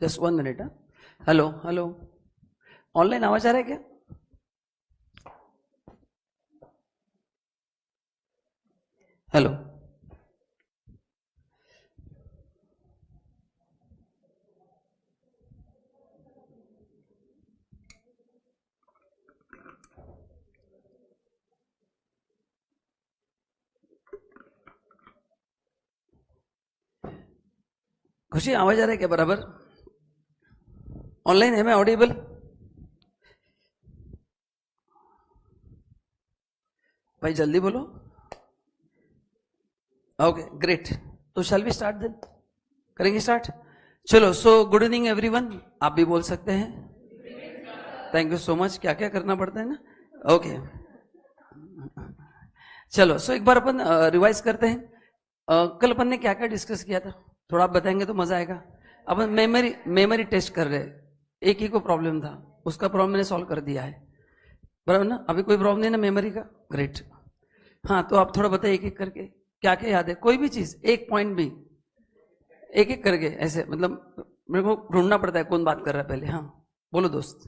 Just 1 minute. Hello hello, online आवाज आ रहा है क्या? हेलो, खुशी आवाज आ रहा है क्या बराबर? ऑनलाइन है मैं ऑडिबल? भाई जल्दी बोलो। ओके ग्रेट, तो शैल वी स्टार्ट देन? करेंगे स्टार्ट? चलो, सो गुड इवनिंग एवरीवन। आप भी बोल सकते हैं। Thank you so much. क्या क्या करना पड़ता है ना। ओके चलो, सो एक बार अपन रिवाइज करते हैं। कल अपन ने क्या क्या डिस्कस किया था, थोड़ा आप बताएंगे तो मजा आएगा। अपन मेमोरी मेमोरी टेस्ट कर रहे हैं। एक ही को प्रॉब्लम था, उसका प्रॉब्लम मैंने सॉल्व कर दिया है, बराबर ना? अभी कोई प्रॉब्लम नहीं ना मेमोरी का? ग्रेट। हाँ, तो आप थोड़ा बताइए एक एक करके क्या क्या याद है, कोई भी चीज, एक पॉइंट भी, एक एक करके ऐसे, मतलब मेरे को ढूंढना पड़ता है कौन बात कर रहा है पहले। हाँ बोलो दोस्त,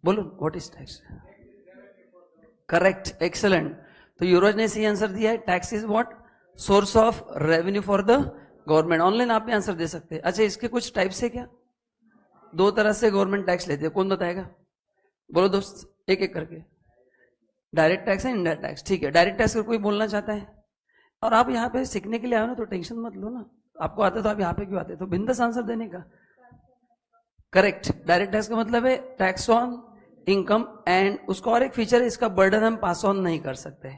बोलो। What is tax? Correct, excellent. तो युवराज ने सही आंसर दिया है। Tax is what? Source of revenue for the government. Online आप भी आंसर दे सकते हैं। अच्छा, इसके कुछ टाइप्स है क्या? दो तरह से गवर्नमेंट टैक्स लेते हैं, कौन बताएगा? बोलो दोस्त, एक एक करके। डायरेक्ट टैक्स है, इनडायरेक्ट टैक्स। ठीक है, डायरेक्ट टैक्स कोई बोलना चाहता है? और आप यहाँ पे सीखने के लिए आए हो ना, तो टेंशन मत लो ना। आपको आता तो आप यहाँ पे क्यों आते? तो बिंदास आंसर देने का। करेक्ट, डायरेक्ट टैक्स का मतलब है टैक्स ऑन इनकम, एंड उसका और एक फीचर है, इसका बर्डन हम पास ऑन नहीं कर सकते।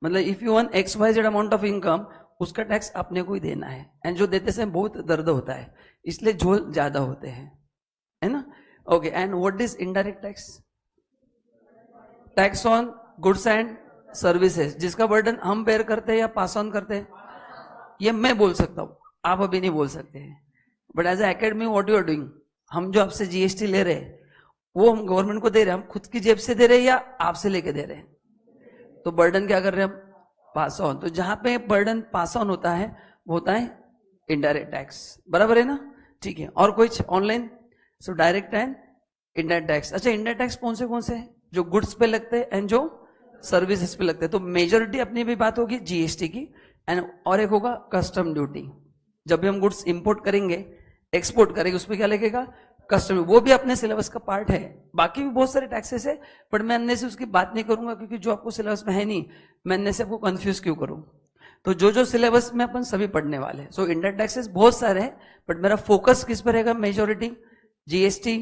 मतलब if you want x y z amount of income, उसका टैक्स अपने को ही देना है, एंड जो देते समय बहुत दर्द होता है, इसलिए झोल ज्यादा होते हैं, है ना? Okay, and what is indirect tax? Tax on goods and services, जिसका बर्डन हम बेयर करते हैं या पास ऑन करते हैं। ये मैं बोल सकता हूं, आप अभी नहीं बोल सकते हैं। But as a academy what you are doing, हम जो आपसे जीएसटी ले रहे हैं वो हम गवर्नमेंट को दे रहे हैं, हम खुद की जेब से दे रहे हैं या आपसे लेके दे रहे हैं? तो बर्डन क्या कर रहे हैं हम? Pass on. तो जहां पे बर्डन पास ऑन होता है वो होता है इनडायरेक्ट टैक्स, बराबर है ना? ठीक है, और कुछ online? So direct and indirect tax. अच्छा, इनडायरेक्ट टैक्स कौन से हैं? जो गुड्स पे लगते हैं एंड जो सर्विसेज पे लगते हैं। तो मेजोरिटी अपनी भी बात होगी जीएसटी की, एंड और एक होगा कस्टम ड्यूटी। जब भी हम गुड्स इंपोर्ट करेंगे, एक्सपोर्ट करेंगे, उसमें क्या लगेगा? कस्टम। वो भी अपने सिलेबस का पार्ट है। बाकी भी बहुत सारे टैक्सेस है, बट मैं अन्य से उसकी बात नहीं करूंगा, क्योंकि जो आपको सिलेबस में है नहीं, मैं अन्य से आपको कंफ्यूज क्यों करूं? तो जो जो सिलेबस में अपन सभी पढ़ने वाले हैं। सो इंडायरेक्ट टैक्सेस बहुत सारे हैं, बट मेरा फोकस किस पर रहेगा? मेजोरिटी जीएसटी,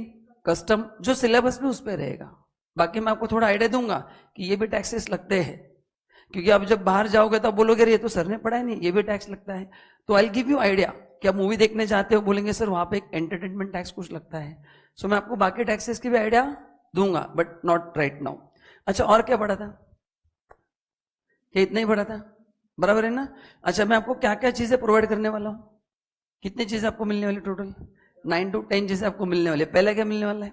कस्टम, जो सिलेबस में उस पर रहेगा। बाकी मैं आपको थोड़ा आइडिया दूंगा कि ये भी टैक्सेस लगते हैं, क्योंकि आप जब बाहर जाओगे तो आप बोलोगे ये तो सर ने पढ़ा है, नहीं ये भी टैक्स लगता है। तो आई गिव यू आइडिया कि आप मूवी देखने जाते हो, बोलेंगे सर वहां पे एक एंटरटेनमेंट टैक्स कुछ लगता है। सो मैं आपको बाकी टैक्सेस की भी आइडिया दूंगा, बट नॉट राइट नाउ। अच्छा, और क्या पढ़ा था? क्या इतना ही पढ़ा था? बराबर है ना? अच्छा, मैं आपको क्या क्या चीजें प्रोवाइड करने वाला हूं? कितनी चीजें आपको मिलने वाली टोटल? 9 to 10 चीजें आपको मिलने वाली है। पहले क्या मिलने वाला है?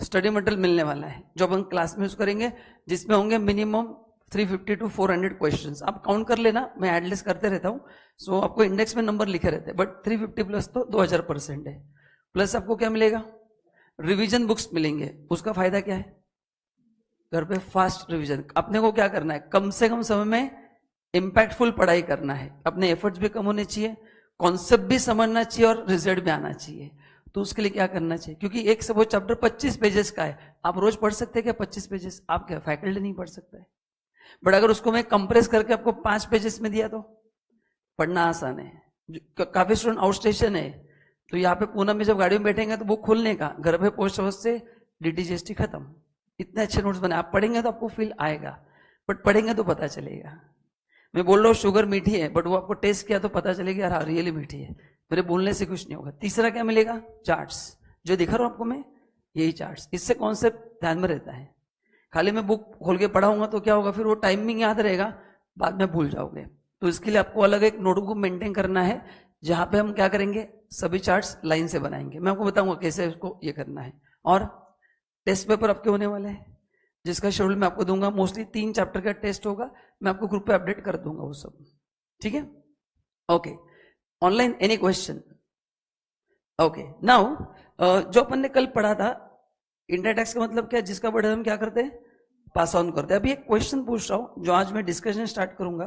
स्टडी मटेरियल मिलने वाला है, जो अपन क्लास में यूज करेंगे, जिसमें होंगे मिनिमम 350 to 400 क्वेश्चंस। आप काउंट कर लेना, मैं एडलिस करते रहता हूं। सो आपको इंडेक्स में नंबर लिखे रहते हैं, बट 350 प्लस तो 2000% है। प्लस आपको क्या मिलेगा? रिवीजन बुक्स मिलेंगे। उसका फायदा क्या है? घर पे फास्ट रिवीजन। अपने को क्या करना है? कम से कम समय में इंपैक्टफुल पढ़ाई करना है। अपने एफर्ट्स भी कम होने चाहिए, कॉन्सेप्ट भी समझना चाहिए, और रिजल्ट भी आना चाहिए। तो उसके लिए क्या करना चाहिए? क्योंकि एक सपोज चैप्टर 25 पेजेस का है, आप रोज पढ़ सकते हैं क्या 25 पेजेस? आप क्या फैकल्टी नहीं पढ़ सकता है? बट अगर उसको मैं कंप्रेस करके आपको 5 पेजेस में दिया तो पढ़ना आसान है। काफी स्टूडेंट आउट स्टेशन है, तो यहाँ पे पूना में जब गाड़ी में बैठेंगे तो बुक खोलने का, घर पे पोस्ट ऑफिस से डीटीजीएसटी खत्म। इतने अच्छे नोट्स बने, आप पढ़ेंगे तो आपको फील आएगा, बट पढ़ेंगे तो पता चलेगा। मैं बोल रहा हूँ शुगर मीठी है, बट वो आपको टेस्ट किया तो पता चलेगा यार रियली मीठी है। मेरे बोलने से कुछ नहीं होगा। तीसरा क्या मिलेगा? चार्ट्स। जो दिखा रहा हूं आपको मैं, यही चार्ट्स। इससे कॉन्सेप्ट ध्यान में रहता है। खाली मैं बुक खोल के पढ़ाऊंगा तो क्या होगा? फिर वो टाइमिंग याद रहेगा, बाद में भूल जाओगे। तो इसके लिए आपको अलग एक नोटबुक मेंटेन करना है, जहां पे हम क्या करेंगे? सभी चार्ट्स लाइन से बनाएंगे। मैं आपको बताऊंगा कैसे उसको ये करना है। और टेस्ट पेपर आपके होने वाले हैं, जिसका शेड्यूल मैं आपको दूंगा। मोस्टली 3 चैप्टर का टेस्ट होगा, मैं आपको ग्रुप पे अपडेट कर दूंगा वो सब। ठीक है? Okay, online any question? Okay now जो अपन ने कल पढ़ा था, इंडायरेक्ट टैक्स का मतलब क्या है? जिसका बर्डन हम क्या करते हैं? पास ऑन करते हैं। अभी एक क्वेश्चन पूछ रहा हूं जो आज मैं डिस्कशन स्टार्ट करूंगा।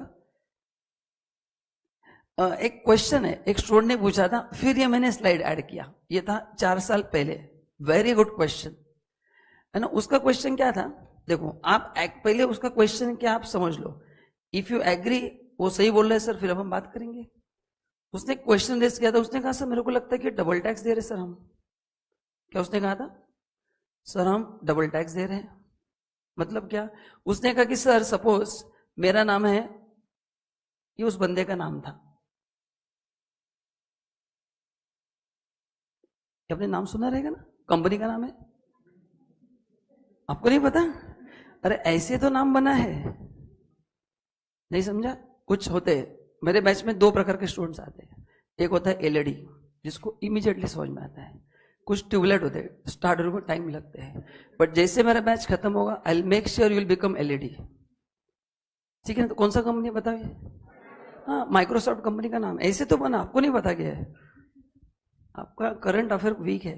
एक क्वेश्चन है, एक स्टूडेंट ने पूछा था, फिर ये मैंने स्लाइड ऐड किया। ये था 4 साल पहले। वेरी गुड क्वेश्चन है ना। उसका क्वेश्चन क्या था? देखो आप पहले उसका क्वेश्चन क्या आप समझ लो। इफ यू एग्री, वो सही बोल रहे हैं सर, फिर अब हम बात करेंगे। उसने क्वेश्चन रेस किया था, उसने कहा सर मेरे को लगता है कि डबल टैक्स दे रहे सर हम। क्या उसने कहा था? सर हम डबल टैक्स दे रहे हैं। मतलब क्या? उसने कहा कि सर सपोज मेरा नाम है, ये उस बंदे का नाम था, अपने नाम सुना रहेगा ना, कंपनी का नाम है, आपको नहीं पता? अरे ऐसे तो नाम बना है, नहीं समझा? कुछ होते हैं मेरे बैच में 2 प्रकार के स्टूडेंट्स आते हैं। एक होता है एलईडी, जिसको इमीडिएटली समझ में आता है। कुछ ट्यूबलाइट होते हैं, स्टार्ट होने में टाइम लगते हैं, बट जैसे मेरा बैच खत्म होगा, I will make sure you will become LED. ठीक है? तो कौन सा कंपनी बताइए? हाँ, माइक्रोसॉफ्ट कंपनी का नाम ऐसे तो बना, आपको नहीं पता क्या है? आपका करंट अफेयर वीक है।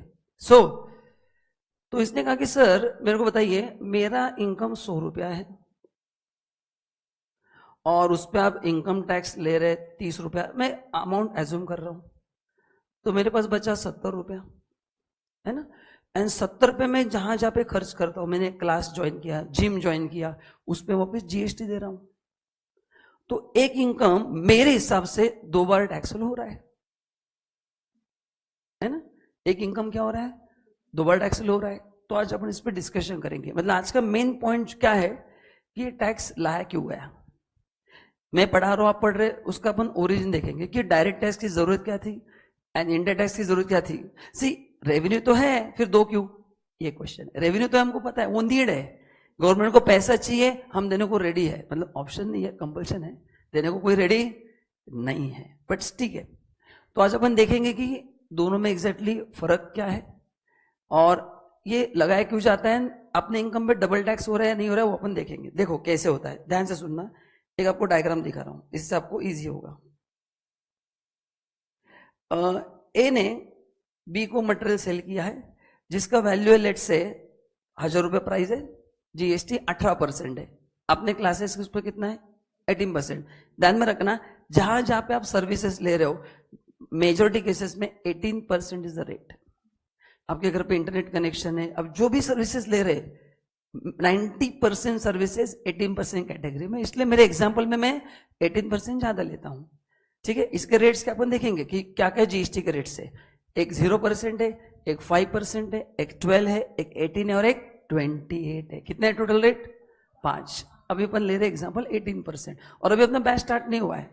तो इसने कहा कि सर मेरे को बताइए, मेरा इनकम 100 रुपया है और उस पर आप इनकम टैक्स ले रहे 30 रुपया, मैं अमाउंट एज्यूम कर रहा हूं, तो मेरे पास बचा 70 रुपया, है ना। एंड 70 पे मैं जहां जहां पे खर्च करता हूं, मैंने क्लास ज्वाइन किया, जिम ज्वाइन किया, उस पर वापस जीएसटी दे रहा हूं। तो एक इनकम मेरे हिसाब से 2 बार टैक्सेबल हो रहा है ना। एक इनकम क्या हो रहा है? 2 बार टैक्सेबल हो रहा है। तो आज अपन इस पर डिस्कशन करेंगे। मतलब आज का मेन पॉइंट क्या है कि ये टैक्स लाया क्यों गया। मैं पढ़ा रहा हूं, आप पढ़ रहे, उसका अपन ओरिजिन देखेंगे कि डायरेक्ट टैक्स की जरूरत क्या थी एंड इनडायरेक्ट टैक्स की जरूरत क्या थी। सी, रेवेन्यू तो है, फिर 2 क्यों? ये क्वेश्चन। रेवेन्यू तो हमको पता है, वो नीड है, गवर्नमेंट को पैसा चाहिए, हम देने को रेडी है, मतलब ऑप्शन नहीं है, कंपल्शन है, देने को कोई रेडी नहीं है, बट ठीक है। तो आज अपन देखेंगे कि दोनों में एग्जैक्टली फर्क क्या है और ये लगाया क्यों जाता है, अपने इनकम पे डबल टैक्स हो रहा है या नहीं हो रहा है, वो अपन देखेंगे। देखो कैसे होता है, ध्यान से सुनना। एक आपको डायग्राम दिखा रहा हूं, इससे आपको इजी होगा। ए ने बी को मटेरियल सेल किया है, जिसका वैल्यू है लेट से 1000 रुपये प्राइस है, जीएसटी 18% है। अपने क्लासेस उस पर कितना है? 18%। ध्यान में रखना, जहां जहां पे आप सर्विसेज ले रहे हो, मेजोरिटी केसेस में 18% इज द रेट। आपके घर पे इंटरनेट कनेक्शन है, अब जो भी सर्विसेज ले रहे, 90% सर्विसेज 18% कैटेगरी में, इसलिए मेरे एग्जाम्पल में मैं 18% ज्यादा लेता हूं। ठीक है? इसके रेट्स क्या अपन देखेंगे कि क्या क्या जीएसटी के रेट्स है। एक 0% है, एक 5% है, एक 12 है, एक 18 है और एक 28 है। कितने टोटल रेट? 5। अभी अपन ले रहे एग्जाम्पल 18%। और अभी अपना बैच स्टार्ट नहीं हुआ है,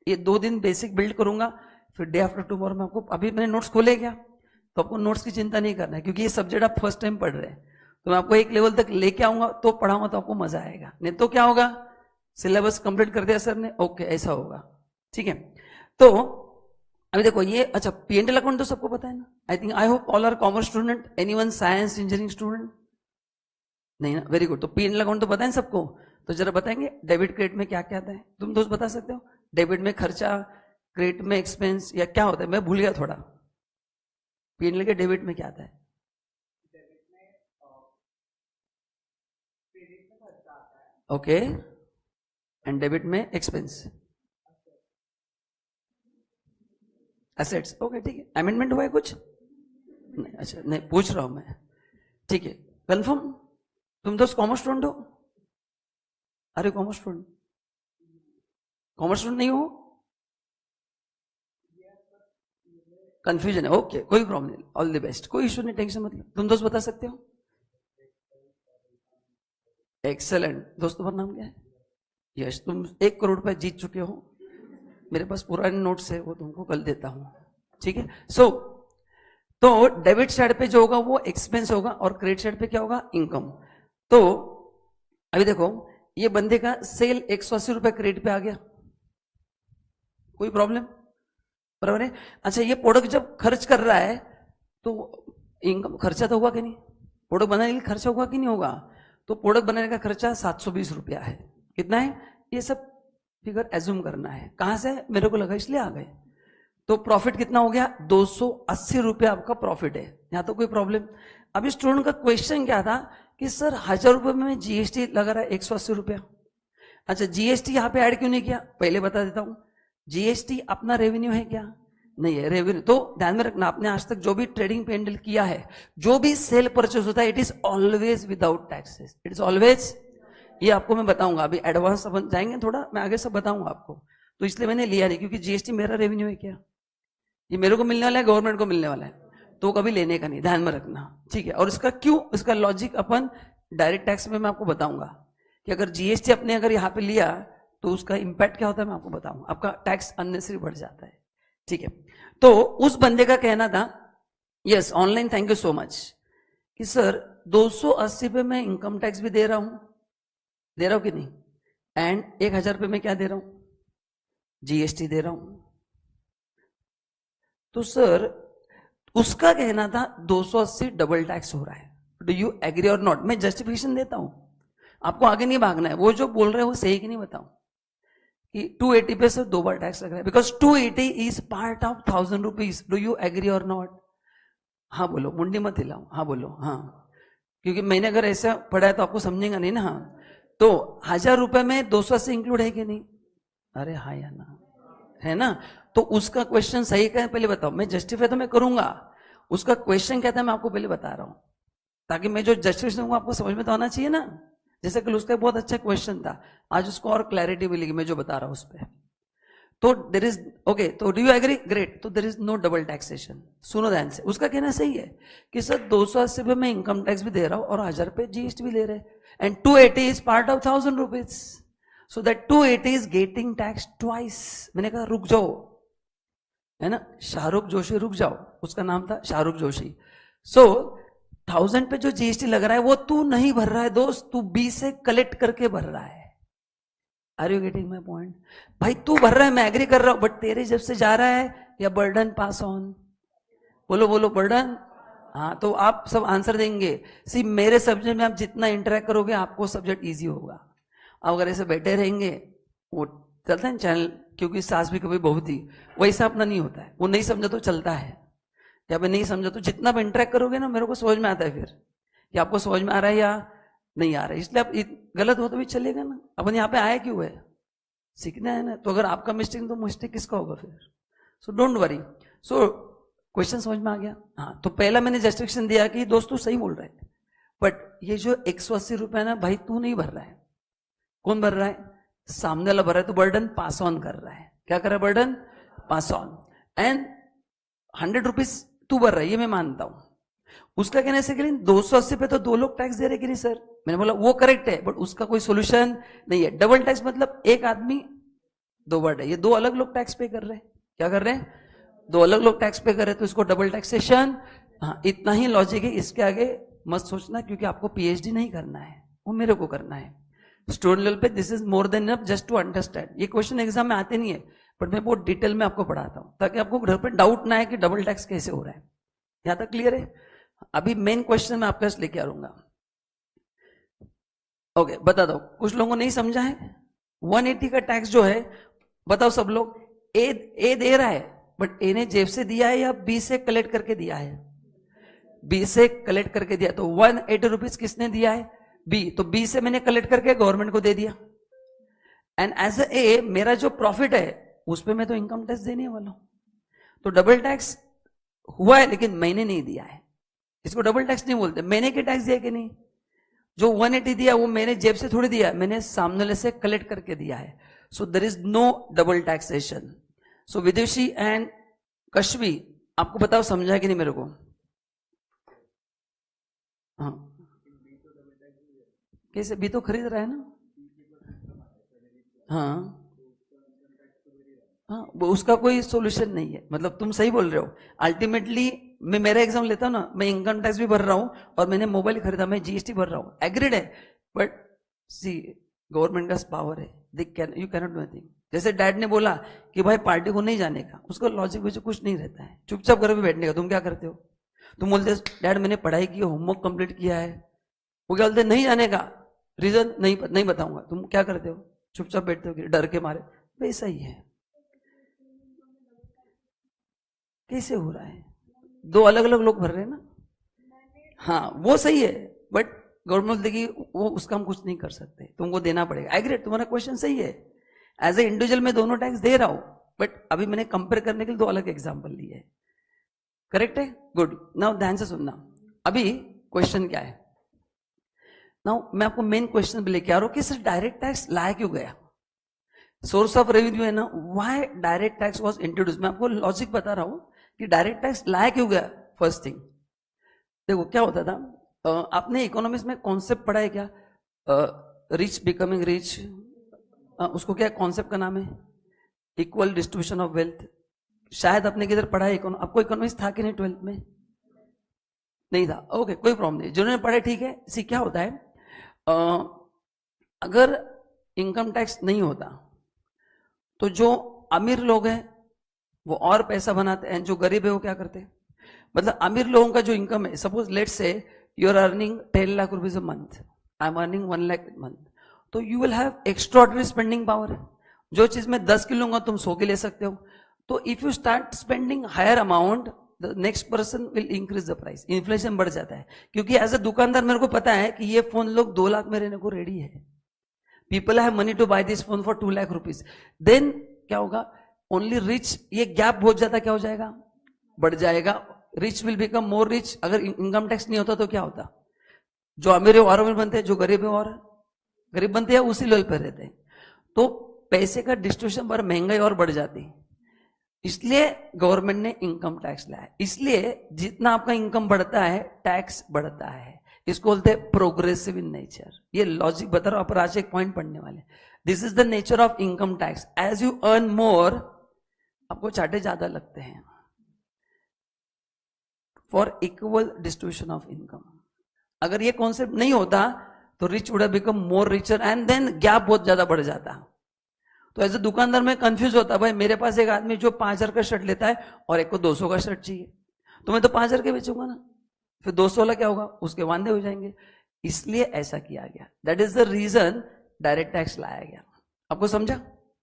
ये 2 दिन बेसिक बिल्ड करूंगा, फिर डे आफ्टर टुमारो में आपको, अभी मैंने नोट्स खोले क्या, तो आपको नोट्स की चिंता नहीं करना है, क्योंकि ये सब्जेक्ट आप फर्स्ट टाइम पढ़ रहे हैं। तो मैं आपको एक लेवल तक लेके आऊंगा तो पढ़ाऊंगा तो आपको मजा आएगा, नहीं तो क्या होगा, सिलेबस कंप्लीट कर दिया सर ने, ओके ऐसा होगा। ठीक है? तो अभी देखो ये, अच्छा P&L अकाउंट तो सबको पता है ना, I think, I hope all are commerce student, anyone science engineering student? नहीं ना, वेरी गुड। तो P&L अकाउंट तो पता है सबको। तो जरा बताएंगे डेबिट क्रेडिट में क्या क्या आता है, तुम दोस्त बता सकते हो? डेबिट में खर्चा, क्रेडिट में एक्सपेंस, या क्या होता है, मैं भूल गया थोड़ा। P&L के डेबिट में क्या आता है? ओके, एंड डेबिट में एक्सपेंस, एसेट्स। ओके ठीक है, अमेंडमेंट हुआ है कुछ? नहीं, अच्छा नहीं, पूछ रहा हूं मैं। ठीक है, कंफर्म? तुम तो कॉमर्स स्टूडेंट हो? अरे कॉमर्स स्टूडेंट, कॉमर्स स्टूडेंट नहीं हो? कंफ्यूजन है, ओके कोई प्रॉब्लम नहीं, ऑल द बेस्ट, कोई इशू नहीं, टेंशन मतलब। तुम दोस्त बता सकते हो? एक्सेलेंट। दोस्तों पर नाम क्या है? यश। तुम 1 करोड़ रुपए जीत चुके हो, मेरे पास पुराने नोट्स है, वो तुमको कल देता हूं। ठीक है? तो डेबिट साइड पे जो होगा वो एक्सपेंस होगा और क्रेडिट साइड पे क्या होगा? इनकम। तो अभी देखो, ये बंदे का सेल 180 रुपए क्रेडिट पे आ गया, कोई प्रॉब्लम? बराबर है। अच्छा, ये प्रोडक्ट जब खर्च कर रहा है तो इनकम, खर्चा तो होगा कि नहीं? प्रोडक्ट बनाने के लिए खर्चा होगा कि नहीं होगा? तो प्रोडक्ट बनाने का खर्चा 720 रुपया है। कितना है? ये सब फिगर एज्यूम करना है। कहां से मेरे को लगा, इसलिए आ गए। तो प्रॉफिट कितना हो गया? 280 रुपये आपका प्रॉफिट है। यहां तो कोई प्रॉब्लम? अभी स्टूडेंट का क्वेश्चन क्या था कि सर 1000 रुपये में जीएसटी लगा रहा है 180 रुपया। अच्छा, जीएसटी यहां पे ऐड क्यों नहीं किया? पहले बता देता हूं, जीएसटी अपना रेवेन्यू है क्या? नहीं है रेवेन्यू। तो ध्यान में रखना, आपने आज तक जो भी ट्रेडिंग पे हैंडल किया है, जो भी सेल परचेस होता है, it is always without taxes, it is always. ये आपको मैं बताऊंगा, अभी एडवांस अपन जाएंगे थोड़ा, मैं आगे सब बताऊंगा आपको। तो इसलिए मैंने लिया नहीं, क्योंकि जीएसटी मेरा रेवेन्यू है क्या? ये मेरे को मिलने वाला है, गवर्नमेंट को मिलने वाला है, तो कभी लेने का नहीं, ध्यान में रखना, ठीक है। और इसका क्यों, इसका लॉजिक अपन डायरेक्ट टैक्स में मैं आपको बताऊंगा कि अगर जीएसटी अपने अगर यहां पे लिया तो उसका इंपैक्ट क्या होता है, मैं आपको बताऊंगा। आपका टैक्स अननेसेसरी बढ़ जाता है, ठीक है। तो उस बंदे का कहना था, yes online, thank you so much, कि सर 280 पे मैं इनकम टैक्स भी दे रहा हूं कि नहीं, एंड 1000 रुपये में क्या दे रहा हूं, जीएसटी दे रहा हूं। तो सर उसका कहना था 280 डबल टैक्स हो रहा है, डू यू एग्री और नॉट? मैं जस्टिफिकेशन देता हूं, आपको आगे नहीं भागना है, वो जो बोल रहे हैं वो सही कि नहीं बताऊं कि 280 पे से 2 बार टैक्स लग रहा है, because 280 is part of 1000 rupees, do you agree और नॉट? हाँ बोलो, मुंडी मत हिलाओ, हाँ बोलो, हाँ, क्योंकि मैंने अगर ऐसा पढ़ा है तो आपको समझेगा नहीं ना। हाँ, तो 1000 रुपए में 280 इंक्लूड है कि नहीं? अरे हाँ या ना, है ना? तो उसका क्वेश्चन सही क्या है पहले बताओ, मैं जस्टिफाई तो मैं करूंगा, उसका क्वेश्चन क्या था मैं आपको पहले बता रहा हूं, ताकि मैं जो जस्टिफिकेशन दूंगा आपको समझ में तो आना चाहिए ना। जैसे कल उसका बहुत अच्छा क्वेश्चन था, आज उसको और क्लैरिटी मिलेगी मैं जो बता रहा हूं उस पर। तो देर इज ओके, तो डू यू एग्री? ग्रेट। तो there is no double taxation. सुनो ध्यान से, उसका कहना सही है कि सर 280 रुपये में इनकम टैक्स भी दे रहा हूं और 1000 रुपये जीएसटी भी ले रहे, and 280 is part of 1000 rupees, so that 280 is getting tax twice. मैंने कहा रुक जाओ, है ना, शाहरुख जोशी रुक जाओ, उसका नाम था शाहरुख जोशी। सो 1000 पे जो जीएसटी लग रहा है वो तू नहीं भर रहा है दोस्त, तू बी से कलेक्ट करके भर रहा है। Are you getting my point? भाई तू भर रहा है, मैं एग्री कर रहा हूं, बट तेरे जब से जा रहा है या बर्डन पास ऑन? बोलो बोलो, बर्डन। हाँ, तो आप सब आंसर देंगे। सी मेरे सब्जेक्ट में आप जितना इंटरेक्ट करोगे आपको सब्जेक्ट इजी होगा। आप अगर ऐसे बैठे रहेंगे, वो चलता है चैनल, क्योंकि सास भी कभी बहू थी, वैसा अपना नहीं होता है, वो नहीं समझा तो चलता है, या मैं नहीं समझा तो जितना भी इंटरेक्ट करोगे ना मेरे को समझ में आता है फिर कि आपको समझ में आ रहा है या नहीं आ रहा है। इसलिए आप गलत हो तो भी चलेगा ना, अपन यहाँ पे आया क्यों है, सीखना है ना। तो अगर आपका मिस्टेक तो मिस्टेक किसका होगा फिर? So don't worry. So question समझ में आ गया? हाँ, तो पहला मैंने जस्टिफिकेशन दिया कि दोस्त तू सही बोल रहा है, बट ये जो 180 रुपए ना भाई तू नहीं भर रहा है, कौन भर रहा है? सामने वाला भर रहा है, तो बर्डन पास ऑन कर रहा है। क्या कर रहा है? Burden pass on. And 100 rupees तू भर रहा है, ये मैं मानता हूं। उसका कहने से कि 280 पे तो 2 लोग टैक्स दे रहे कि नहीं सर? मैंने बोला वो करेक्ट है, बट उसका कोई सोल्यूशन नहीं है। डबल टैक्स मतलब एक आदमी 2 बार है, ये 2 अलग लोग टैक्स पे कर रहे हैं। क्या कर रहे हैं? 2 अलग लोग टैक्स पे कर रहे हैं, तो इसको डबल टैक्सेशन। हाँ, इतना ही लॉजिक है, इसके आगे मत सोचना, क्योंकि आपको पीएचडी नहीं करना है, वो मेरे को करना है। स्टूडेंट लेवल पे this is more than enough just to understand. ये क्वेश्चन एग्जाम में आते नहीं है, बट मैं बहुत डिटेल में आपको पढ़ाता हूं, ताकि आपको घर पे डाउट ना है कि डबल टैक्स कैसे हो रहा है। यहां तक क्लियर है? अभी मेन क्वेश्चन मैं आपके पास लेके आ रहूंगा। ओके, बता दो, कुछ लोगों को नहीं समझा है। 180 का टैक्स जो है, बताओ सब लोग, ए दे रहा है, बट ए ने जेब से दिया है या बी से कलेक्ट करके दिया है? बी से कलेक्ट करके दिया, तो 180 रुपीज किसने दिया है? बी। तो बी से मैंने कलेक्ट करके गवर्नमेंट को दे दिया, एंड एज ए मेरा जो प्रॉफिट है उस पर मैं तो इनकम टैक्स देने वाला हूं। तो डबल टैक्स हुआ है, लेकिन मैंने नहीं दिया है, इसको डबल टैक्स नहीं बोलते। मैंने क्या टैक्स दिया कि नहीं? जो 180 दिया वो मैंने जेब से थोड़ी दिया, मैंने सामने वाले से कलेक्ट करके दिया है। So there is no double taxation. So विदेशी एंड कश्वी, आपको बताओ समझा कि नहीं मेरे को? हाँ, कैसे? भी तो खरीद रहा है ना। हाँ हाँ, वो उसका कोई सोल्यूशन नहीं है, मतलब तुम सही बोल रहे हो। अल्टीमेटली मैं मेरा एग्जाम लेता हूं ना, मैं इनकम टैक्स भी भर रहा हूं और मैंने मोबाइल खरीदा, मैं जीएसटी भर रहा हूं, एग्रीड है, बट सी गवर्नमेंट का पावर है, they can you cannot do anything. जैसे डैड ने बोला कि भाई पार्टी को नहीं जाने का, उसका लॉजिक वैसे कुछ नहीं रहता है, चुपचाप घर पे बैठने का। तुम क्या करते हो? तुम बोलते डैड मैंने पढ़ाई की, होमवर्क कंप्लीट किया है, वो क्या बोलते नहीं जाने का रीजन नहीं बताऊंगा। तुम क्या करते हो? चुपचाप बैठते हो डर के मारे। वैसा ही है। कैसे हो रहा है? दो अलग अलग लोग भर रहे हैं ना। हाँ वो सही है, बट गवर्नमेंट देगी वो, उसका हम कुछ नहीं कर सकते, तुमको देना पड़ेगा। आई ग्रेट, तुम्हारा क्वेश्चन सही है। एज ए इंडिविजुअल मैं दोनों टैक्स दे रहा हूं, बट अभी मैंने कंपेयर करने के लिए दो अलग एग्जाम्पल लिए है। करेक्ट है, गुड। नाउ ध्यान से सुनना, अभी क्वेश्चन क्या है। नाउ मैं आपको मेन क्वेश्चन भी लेके आ रहा हूं कि सर डायरेक्ट टैक्स लाया क्यों गया, सोर्स ऑफ रेवेन्यू है ना, why direct tax was introduce. मैं आपको लॉजिक बता रहा हूं कि डायरेक्ट टैक्स लाया क्यों गया। फर्स्ट थिंग देखो क्या होता था, आपने इकोनॉमिक्स में कॉन्सेप्ट पढ़ा है क्या, रिच बिकमिंग रिच, उसको क्या कॉन्सेप्ट का नाम है, इक्वल डिस्ट्रीब्यूशन ऑफ वेल्थ। शायद आपने किधर पढ़ा है, आपको इकोनॉमिक्स था कि नहीं 12th में? नहीं था, ओके कोई प्रॉब्लम नहीं, जिन्होंने पढ़ा ठीक है। सी क्या होता है, अगर इनकम टैक्स नहीं होता तो जो अमीर लोग हैं वो और पैसा बनाते हैं, जो गरीब है वो क्या करते हैं, मतलब अमीर लोगों का जो इनकम है, suppose let's say you are earning 10 lakh rupees a month, I am earning 1 lakh month, तो you will have extraordinary spending power. जो चीज मैं 10 की लूंगा तुम 100 की ले सकते हो। तो if you start spending higher amount, the next person will increase the price, inflation बढ़ जाता है। क्योंकि एज ए दुकानदार मेरे को पता है कि ये फोन लोग 2 लाख में रहने को रेडी है, people have money to buy this phone for 2 lakh rupees. Then क्या होगा, ओनली रिच, ये गैप बहुत ज्यादा क्या हो जाएगा, बढ़ जाएगा। Rich will become more rich. अगर इनकम टैक्स नहीं होता तो क्या होता, जो अमीर है और अमीर बनते हैं, जो गरीब है और गरीब बनते हैं, उसी लेवल पर रहते हैं। तो पैसे का डिस्ट्रीब्यूशन पर महंगाई और बढ़ जाती है, इसलिए गवर्नमेंट ने इनकम टैक्स लाया। इसलिए जितना आपका इनकम बढ़ता है टैक्स बढ़ता है, इसको बोलते हैं प्रोग्रेसिव इन नेचर। ये लॉजिक बता रहा हूं, पर आज एक पॉइंट पढ़ने वाले। This is the nature of income tax. As you earn more, आपको चाटे ज्यादा लगते हैं for equal distribution of income. अगर ये कॉन्सेप्ट नहीं होता तो rich would have become more richer and then gap बहुत ज्यादा बढ़ जाता। तो एज ए दुकानदार में कंफ्यूज होता, भाई मेरे पास एक आदमी जो 5,000 का शर्ट लेता है और एक को 200 का शर्ट चाहिए, तो मैं तो 5,000 के बेचूंगा ना, फिर 200 वाला क्या होगा, उसके वांदे हो जाएंगे। इसलिए ऐसा किया गया, that is the reason direct tax लाया गया। आपको समझा,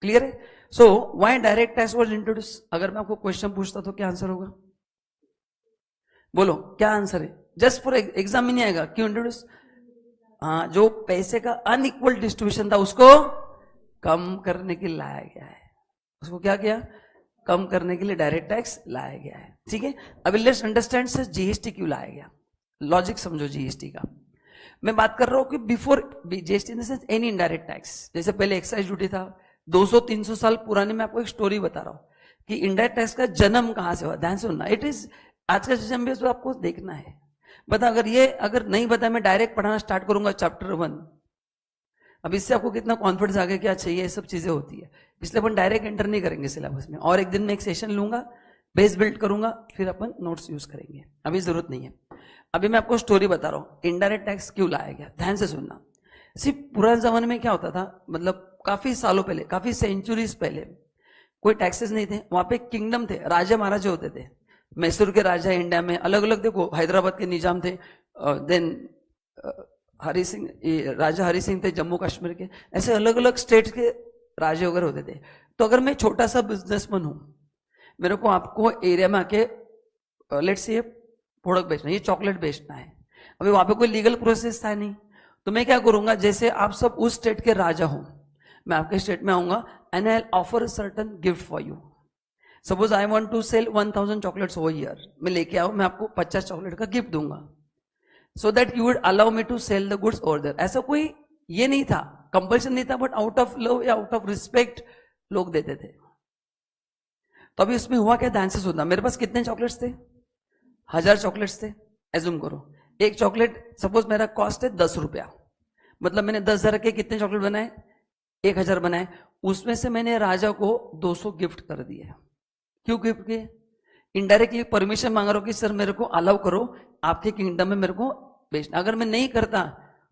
क्लियर है? So why direct tax was introduce. अगर मैं आपको क्वेश्चन पूछता तो क्या आंसर होगा, बोलो क्या आंसर है, जस्ट फॉर एग्जाम में नहीं आएगा, क्यों इंट्रोड्यूस। हाँ, जो पैसे का अनइक्वल डिस्ट्रीब्यूशन था उसको कम करने के लिए लाया गया है। उसको क्या किया, कम करने के लिए डायरेक्ट टैक्स लाया गया है। ठीक है, अभी लेट्स अंडरस्टैंड सर जीएसटी क्यों लाया गया, लॉजिक समझो जीएसटी का। मैं बात कर रहा हूं कि before GST in the sense any indirect tax, जैसे पहले एक्साइज ड्यूटी था 200-300 साल पुराने। मैं आपको एक स्टोरी बता रहा हूं कि इनडायरेक्ट टैक्स का जन्म कहां से हुआ। ध्यान से सुनना, इट इज आज का सिस्टम बेस आपको देखना है। बता, अगर नहीं बता, मैं डायरेक्ट पढ़ाना स्टार्ट करूंगा चैप्टर 1। अब इससे आपको कितना कॉन्फिडेंस आ गया क्या चाहिए, ये सब चीजें होती है, इसलिए अपन डायरेक्ट एंटर नहीं करेंगे सिलेबस में। और एक दिन मैं एक सेशन लूंगा, बेस बिल्ड करूंगा, फिर अपन नोट्स यूज करेंगे, अभी जरूरत नहीं है। अभी मैं आपको स्टोरी बता रहा हूं इनडायरेक्ट टैक्स क्यों लाया गया। ध्यान से सुनना। सिर्फ पुराने जमाने में क्या होता था, मतलब काफी सालों पहले, काफी सेंचुरीज पहले कोई टैक्सेस नहीं थे। वहां पे किंगडम थे, राजा महाराजा होते थे। मैसूर के राजा इंडिया में अलग अलग, देखो हैदराबाद के निजाम थे, देन हरि सिंह, राजा हरि सिंह थे जम्मू कश्मीर के, ऐसे अलग अलग स्टेट के राजे वगैरह होते थे। तो अगर मैं छोटा सा बिजनेसमैन हूं, मेरे को आपको एरिया में आके लेट्स से प्रोडक्ट बेचना, ये चॉकलेट बेचना है, अभी वहां पे कोई लीगल प्रोसेस था नहीं, तो मैं क्या करूंगा, जैसे आप सब उस स्टेट के राजा हो, मैं आपके स्टेट में आऊंगा and I offer certain gift for you. Suppose I want to sell 1000 chocolates over year, मैं लेके आऊं, मैं आपको 50 चॉकलेट का गिफ्ट दूंगा, so that you would allow me to sell the goods over there. ऐसा कोई ये नहीं था, कंपल्शन नहीं था, बट आउट ऑफ लव या आउट ऑफ रिस्पेक्ट लोग देते थे। तो अभी उसमें हुआ क्या, ध्यान से सुनना। मेरे पास कितने चॉकलेट्स थे, 1000 चॉकलेट्स थे। एज्यूम करो एक चॉकलेट, सपोज मेरा कॉस्ट है 10 रुपया, मतलब मैंने 10,000 के कितने चॉकलेट बनाए, 1000 बनाए। उसमें से मैंने राजा को 200 गिफ्ट कर दिए। क्यों गिफ्ट किए, इनडायरेक्टली परमिशन मांग रहा हूं कि सर मेरे को अलाउ करो आपके किंगडम में मेरे को बेचना। अगर मैं नहीं करता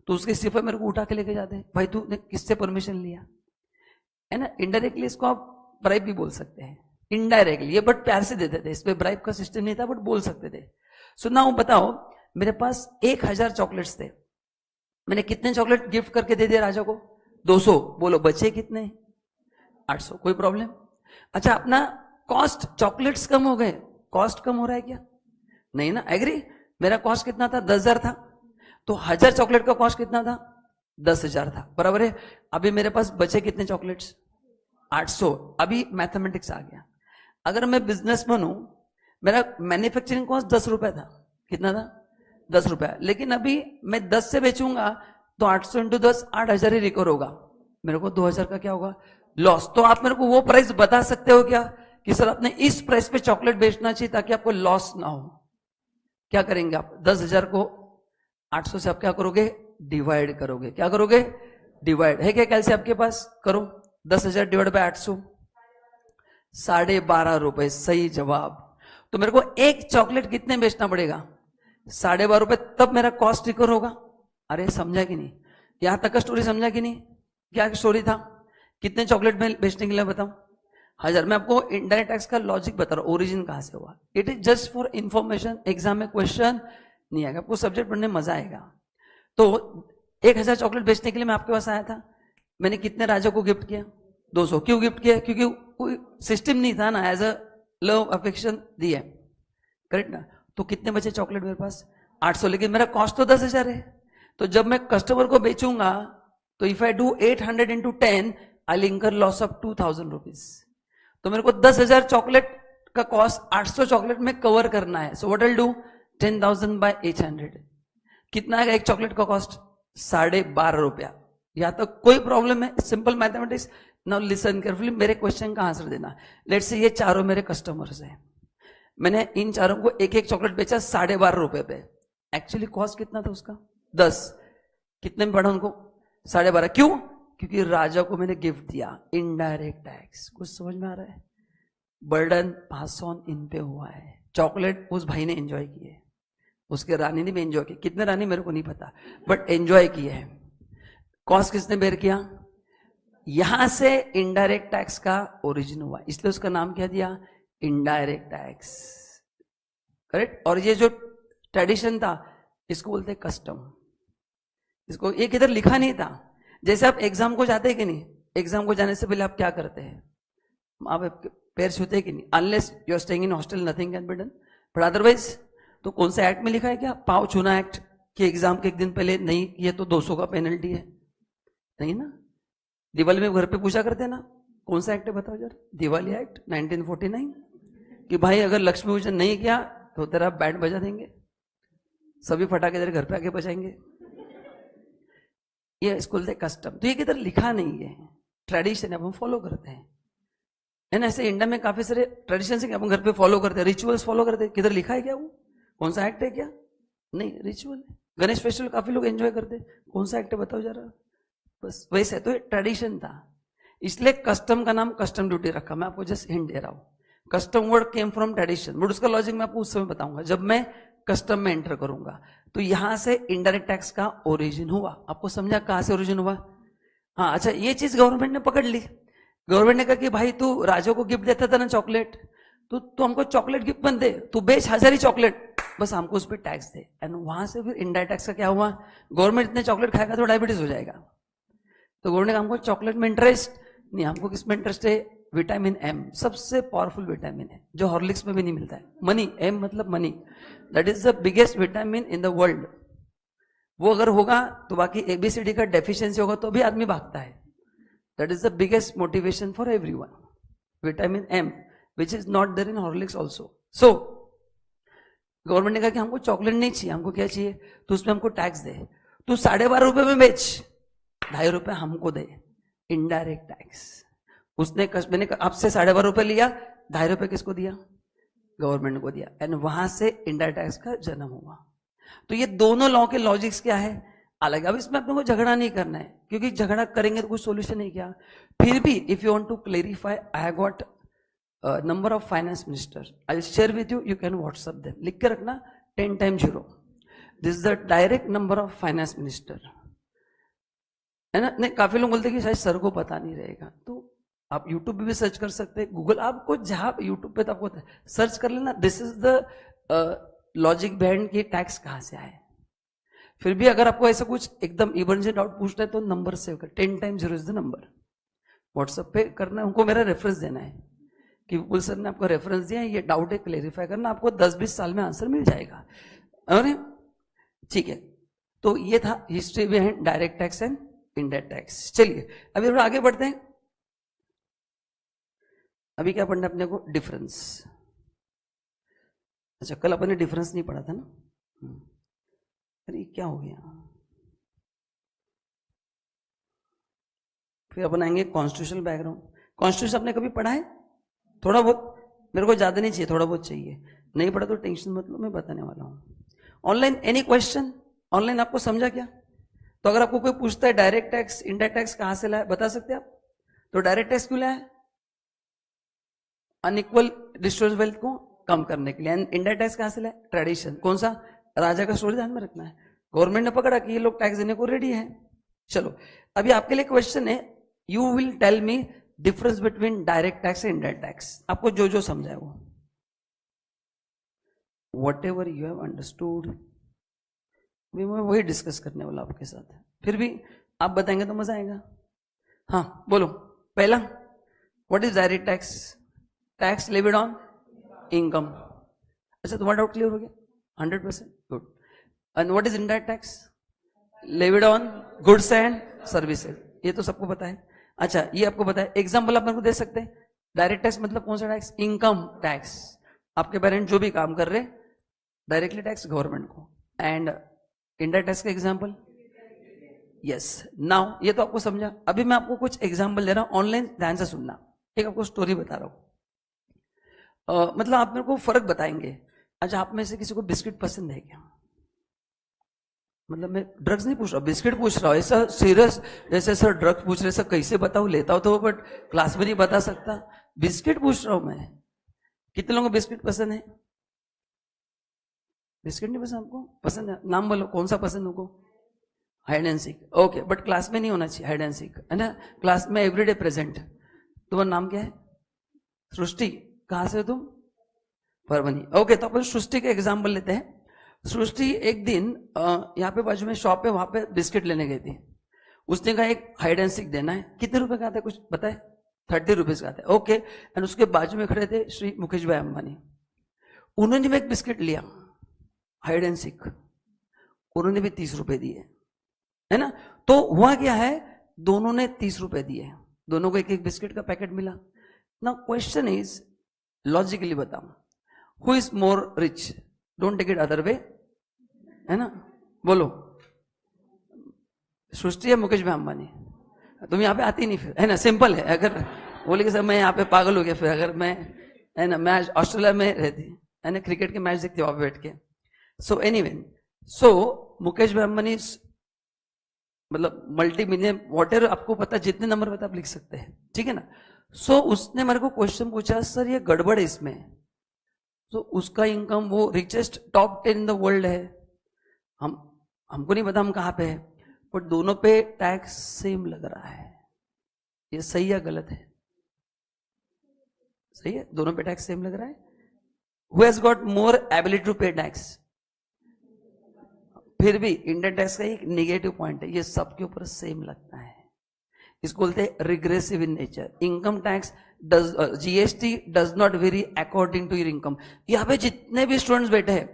तो उसके सिफा मेरे को उठा के लेके जाते, भाई तूने किससे परमिशन लिया, है ना। इनडायरेक्टली इसको आप ब्राइब भी बोल सकते हैं, इनडायरेक्टली, ये बट प्यार से देते थे, इस पे ब्राइब का सिस्टम नहीं था, बट बोल सकते थे। सो नाउ बताओ, मेरे पास 1000 चॉकलेट्स थे, मैंने कितने चॉकलेट गिफ्ट करके दे दिया राजा को, 200। बोलो बचे कितने, 800। कोई प्रॉब्लम। अच्छा, अपना कॉस्ट, चॉकलेट्स कम हो गए, कॉस्ट कम हो रहा है क्या? नहीं ना, एग्री? मेरा कॉस्ट कितना था? 10,000 था, तो 1000 चॉकलेट का कॉस्ट कितना था? 10,000 था, बराबर है। अभी मेरे पास बचे कितने चॉकलेट्स? 800। अभी मैथमेटिक्स आ गया। अगर मैं बिजनेसमैन हूं, मेरा मैन्युफैक्चरिंग कॉस्ट 10 रुपए था। कितना था? 10 रुपए। लेकिन अभी मैं 10 से बेचूंगा तो 800 इंटू 10 8,000 ही रिकवर होगा, मेरे को 2,000 का क्या होगा? लॉस। तो आप मेरे को वो प्राइस बता सकते हो क्या कि सर आपने इस प्राइस पे चॉकलेट बेचना चाहिए ताकि आपको लॉस ना हो? क्या करेंगे आप? 10,000 को 800 से आप क्या करोगे? डिवाइड करोगे। क्या करोगे? डिवाइड। है क्या कैलसी आपके पास? करो। 10,000 डिवाइड बाय 800, 12.5 रुपए। सही जवाब। तो मेरे को एक चॉकलेट कितने बेचना पड़ेगा? 12.5 रुपए, तब मेरा कॉस्ट रिकवर होगा। अरे समझा कि नहीं? यहां तक का स्टोरी समझा कि नहीं? क्या स्टोरी था? कितने चॉकलेट में बेचने के लिए बताऊं? 1000। मैं आपको इनडायरेक्ट टैक्स का लॉजिक बता रहा हूं, ओरिजिन कहां से हुआ। It is just for information, exam में क्वेश्चन नहीं आएगा, आपको सब्जेक्ट पढ़ने में मजा आएगा। तो 1000 चॉकलेट बेचने के लिए मैं आपके पास आया था, मैंने कितने राजा को गिफ्ट किया? 200। क्यों गिफ्ट किया? क्योंकि कोई सिस्टम नहीं था ना, एज अ लव अफेक्शन दिया, करेक्ट ना? तो कितने बचे चॉकलेट मेरे पास? 800। लेकिन मेरा कॉस्ट तो 10,000 है। तो जब मैं कस्टमर को बेचूंगा तो इफ आई डू 800 इंटू 10 आई इंकर लॉस ऑफ 2,000 रुपीज। तो मेरे को 10,000 चॉकलेट का कॉस्ट 800 चॉकलेट में कवर करना है। So what will do? 10,000 by 800। कितना आएगा एक चॉकलेट का कॉस्ट? 12.5 रुपया। यहां तक कोई प्रॉब्लम है? Simple mathematics. Now listen carefully, मेरे क्वेश्चन का आंसर देना। लेट्स से ये चारों मेरे कस्टमर्स हैं, मैंने इन चारों को एक एक चॉकलेट बेचा 12.5 रुपए पे। एक्चुअली कॉस्ट कितना था उसका? 10। कितने में पड़ा उनको? 12.5। क्यों? क्योंकि राजा को मैंने गिफ्ट दिया। Indirect tax. कुछ समझ में आ रहा है? बर्डन पास ऑन इन पे हुआ है। चॉकलेट उस भाई ने एंजॉय किए, उसके रानी ने भी एंजॉय की। कितने रानी मेरे को नहीं पता, बट एंजॉय किए है। कॉस्ट किसने बेयर किया? यहां से इनडायरेक्ट टैक्स का ओरिजिन हुआ, इसलिए उसका नाम क्या दिया? Indirect tax, correct. और ये जो ट्रेडिशन था इसको बोलते हैं कस्टम। इसको एक इधर लिखा नहीं था। जैसे आप एग्जाम को जाते हैं कि नहीं, एग्जाम को जाने से पहले आप क्या करते हैं? आप पैर छूते हैं कि नहीं? Unless you are staying in hostel nothing can be done, but otherwise तो कौन सा एक्ट में लिखा है क्या? पाँव छूना एक्ट, कि एग्जाम के एक दिन पहले नहीं किए तो 200 का पेनल्टी है। नहीं ना? दिवाली में घर पे पूछा करते ना, कौन सा एक्ट है बताओ जरा? दिवाली एक्ट 1949, कि भाई अगर लक्ष्मी पूजन नहीं किया तो तेरा बैंड बजा देंगे, सभी फटाके तेरे घर पे आके बजाएंगे। ये स्कूल से कस्टम। तो ये किधर लिखा नहीं है, ट्रेडिशन है, हम फॉलो करते हैं। एंड ऐसे इंडिया में काफी सारे ट्रेडिशन है कि अपन घर पे फॉलो करते हैं, रिचुअल्स फॉलो करते हैं। किधर लिखा है क्या? वो कौन सा एक्ट है क्या? नहीं, रिचुअल है। गणेश फेस्टिवल काफी लोग एंजॉय करते हैं, कौन सा एक्ट है बताओ जरा? बस वैसे तो ट्रेडिशन था, इसलिए कस्टम का नाम कस्टम ड्यूटी रखा। मैं आपको जस्ट हिंट दे रहा हूं। Custom word came from tradition, but उसका लॉजिक मैं आपको उस समय बताऊंगा जब मैं कस्टम में एंटर करूंगा। तो यहां से इनडायरेक्ट टैक्स का ओरिजिन हुआ। आपको समझा कहां से ओरिजिन हुआ? हाँ, अच्छा, ये चीज गवर्नमेंट ने पकड़ ली। गवर्नमेंट ने कहा कि भाई तू राजा को गिफ्ट देता था ना चॉकलेट, तो तू हमको चॉकलेट गिफ्ट मत दे, तू बेच 1000 ही चॉकलेट, बस हमको उस पर टैक्स दे। एंड वहां से फिर इनडायरेक्ट टैक्स का क्या हुआ? गवर्नमेंट इतने चॉकलेट खाएगा तो डायबिटीज हो जाएगा, तो गवर्नमेंट हमको चॉकलेट में इंटरेस्ट नहीं, हमको किस में इंटरेस्ट है? विटामिन एम, सबसे पावरफुल विटामिन है जो हॉर्लिक्स में भी नहीं मिलता है। मनी, एम मतलब money, that is the biggest vitamin in the world. वो अगर होगा तो बाकी एबीसीडी का डेफिशिएंसी होगा तो भी आदमी भागता है। That is the biggest motivation for everyone, vitamin M, which is not there in Horlicks also. So government ने कहा कि हमको चॉकलेट नहीं चाहिए, हमको क्या चाहिए? तो उसमें हमको टैक्स दे। तू 12.5 रुपए में बेच, 2.5 रुपए हमको दे, इनडायरेक्ट टैक्स। उसने मैंने आपसे 12.5 रुपए लिया, 2.5 रुपए किसको दिया? गवर्नमेंट को दिया। एंड वहां से इनडायरेक्ट टैक्स का जन्म हुआ। तो ये दोनों लॉ के लॉजिक्स क्या है? अलग। अब इसमें अपने को झगड़ा नहीं करना है, क्योंकि झगड़ा करेंगे तो कुछ सोल्यूशन नहीं। क्या फिर भी if you want to clarify, I have got number of finance minister, I will share with you, you can WhatsApp them. लिख के रखना 10 time 0। This is the direct number of finance minister, है ना? नहीं, काफी लोग बोलते हैं कि शायद सर को पता नहीं रहेगा, तो आप यूट्यूब पे भी सर्च कर सकते हैं, गूगल, आपको जहां यूट्यूब पे तो आपको सर्च कर लेना। This is the logic behind कि टैक्स कहां से आए। फिर भी अगर आपको ऐसा कुछ एकदम इमरजेंसी डाउट पूछना है तो नंबर सेव कर, 10 time 0 is the number. WhatsApp पे करना है, उनको मेरा रेफरेंस देना है कि विपुल सर ने आपको रेफरेंस दिया, ये डाउट है, क्लेरिफाई करना, आपको 10-20 साल में आंसर मिल जाएगा। और ठीक है, तो ये था history behind direct tax and indirect tax. चलिए अभी थोड़ा आगे बढ़ते हैं। अभी क्या पढ़ना है अपने को? डिफरेंस। अच्छा, कल अपन ने डिफरेंस नहीं पढ़ा था ना? अरे क्या हो गया? फिर अपन आएंगे कॉन्स्टिट्यूशनल बैकग्राउंड। कॉन्स्टिट्यूशन आपने कभी पढ़ा है? थोड़ा बहुत, मेरे को ज्यादा नहीं चाहिए, थोड़ा बहुत चाहिए। नहीं पढ़ा तो टेंशन मत लो, मैं बताने वाला हूं। Online any question? ऑनलाइन आपको समझा क्या? तो अगर आपको कोई पूछता है डायरेक्ट टैक्स इनडायरेक्ट टैक्स कहां से लाया, बता सकते हैं आप? तो डायरेक्ट टैक्स क्यों लाया? अनइक्वल डिस्ट्रीब्यूशन वेल्थ को कम करने के लिए। इनडायरेक्ट टैक्स कहां से लाया? ट्रेडिशन। कौन सा? राजा का स्टोरी ध्यान में रखना है। गवर्नमेंट ने पकड़ा कि ये लोग टैक्स देने को रेडी है। चलो अभी आपके लिए क्वेश्चन है, you will tell me difference between direct tax and indirect tax. आपको जो जो समझा है वो, whatever you have understood, मैं वही डिस्कस करने वाला आपके साथ। फिर भी आप बताएंगे तो मजा आएगा। हाँ बोलो। पहला, what is direct tax? Tax levied on income. अच्छा, तुम्हारा डाउट क्लियर हो गया? 100%, good. And what is indirect tax? Levied on goods and services. ये तो सबको पता है। अच्छा, ये आपको पता है। एग्जाम्पल आप मेरे को दे सकते हैं? डायरेक्ट टैक्स मतलब कौन सा टैक्स? Income tax. आपके पेरेंट जो भी काम कर रहे, डायरेक्टली टैक्स गवर्नमेंट को। एंड इनडायरेक्ट टैक्स का एग्जाम्पल? यस। नाउ ये तो आपको समझा। अभी मैं आपको कुछ एग्जाम्पल दे रहा हूं, ऑनलाइन ध्यान से सुनना। एक आपको स्टोरी बता रहा हूं। मतलब आप मेरे को फर्क बताएंगे। अच्छा, आप में से किसी को बिस्किट पसंद है क्या? मतलब मैं ड्रग्स नहीं पूछ रहा, बिस्किट पूछ रहा हूं। ऐसा सीरियस जैसे सर ड्रग्स पूछ रहे, सर कैसे बताऊं, लेता हूं तो बट क्लास में नहीं बता सकता। बिस्किट पूछ रहा हूं मैं। कितने लोगों को बिस्किट पसंद है? बिस्किट नहीं पसंद आपको? पसंद है? नाम बोलो, कौन सा पसंद उनको? Hide and seek. Okay, but class में नहीं होना चाहिए हाइड एंड सीक, है ना? क्लास में एवरीडे प्रेजेंट। तुम्हारा नाम क्या है? सृष्टि। कहां से हो तुम? परभनी। ओके, तो अपन सृष्टि का एग्जाम्पल लेते हैं। सृष्टि एक दिन यहाँ पे बाजू में शॉप है, वहां पे बिस्किट लेने गई थी। उसने कहा एक हाइड एंड सीक देना है। कितने रुपए का आता है कुछ पता है? 30 रुपीज का आता है। ओके, एंड उसके बाजू में खड़े थे श्री मुकेश भाई अंबानी। उन्होंने भी एक बिस्किट लिया हाइड एंड सीक, उन्होंने भी 30 रुपए दिए, है ना? तो हुआ क्या है, दोनों ने 30 रुपए दिए, दोनों को एक एक बिस्किट का पैकेट मिला। ना क्वेश्चन इज, लॉजिकली बताओ, who is more rich? Don't take it other way, है ना? बोलो, सृष्टि है मुकेश भाई अंबानी? तुम यहाँ पे आती नहीं फिर, है ना? सिंपल है। अगर बोले कि सर मैं यहाँ पे पागल हो गया, फिर अगर मैं, है ना, मैं ऑस्ट्रेलिया में रहती, है ना, क्रिकेट के मैच देखती वहां पे बैठ के। सो एनीवे, सो मुकेश भाई अंबानी मतलब मल्टी मिलियन वॉटर, आपको पता जितने नंबर पता आप लिख सकते हैं, ठीक है ना? सो उसने मेरे को क्वेश्चन पूछा, सर ये गड़बड़ है इसमें। तो उसका इनकम वो richest top 10 in the world है, हमको नहीं पता हम कहां पे है, बट दोनों पे टैक्स सेम लग रहा है। ये सही या गलत है? सही है, दोनों पे टैक्स सेम लग रहा है। Who has got more ability to pay tax? फिर भी इंडियन टैक्स का एक नेगेटिव पॉइंट है, ये सबके ऊपर सेम लगता है। इसको बोलते हैं regressive in nature. Income tax does, GST does not vary according to your income. यहाँ पे जितने भी स्टूडेंट्स बैठे हैं,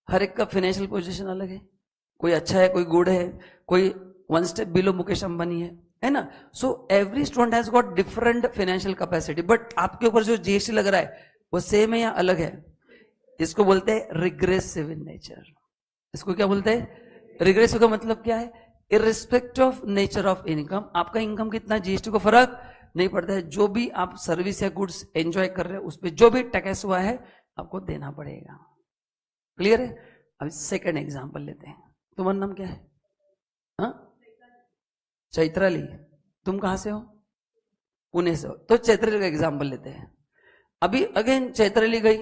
हर एक का फाइनेंशियल पोजीशन अलग है। कोई अच्छा है, कोई गुड है, कोई one step below Mukesh Ambani है ना? So every student has got different financial capacity, but आपके ऊपर जो जीएसटी लग रहा है वो सेम है या अलग है? इसको बोलते हैं रिग्रेसिव इन नेचर। इसको क्या बोलते हैं? रिग्रेसिव का मतलब क्या है? Irrespective of nature of income, आपका इनकम कितना, जीएसटी को फर्क नहीं पड़ता है। जो भी आप सर्विस या गुड्स एंजॉय कर रहे हैं, उस पर जो भी टैक्स हुआ है आपको देना पड़ेगा। क्लियर है? अब सेकंड एग्जांपल लेते हैं। तुम्हारा नाम क्या है? हाँ, चैत्राली। तुम कहां से हो? पुणे से हो। तो चैत्राली का एग्जाम्पल लेते हैं। अभी अगेन चैत्राली गई,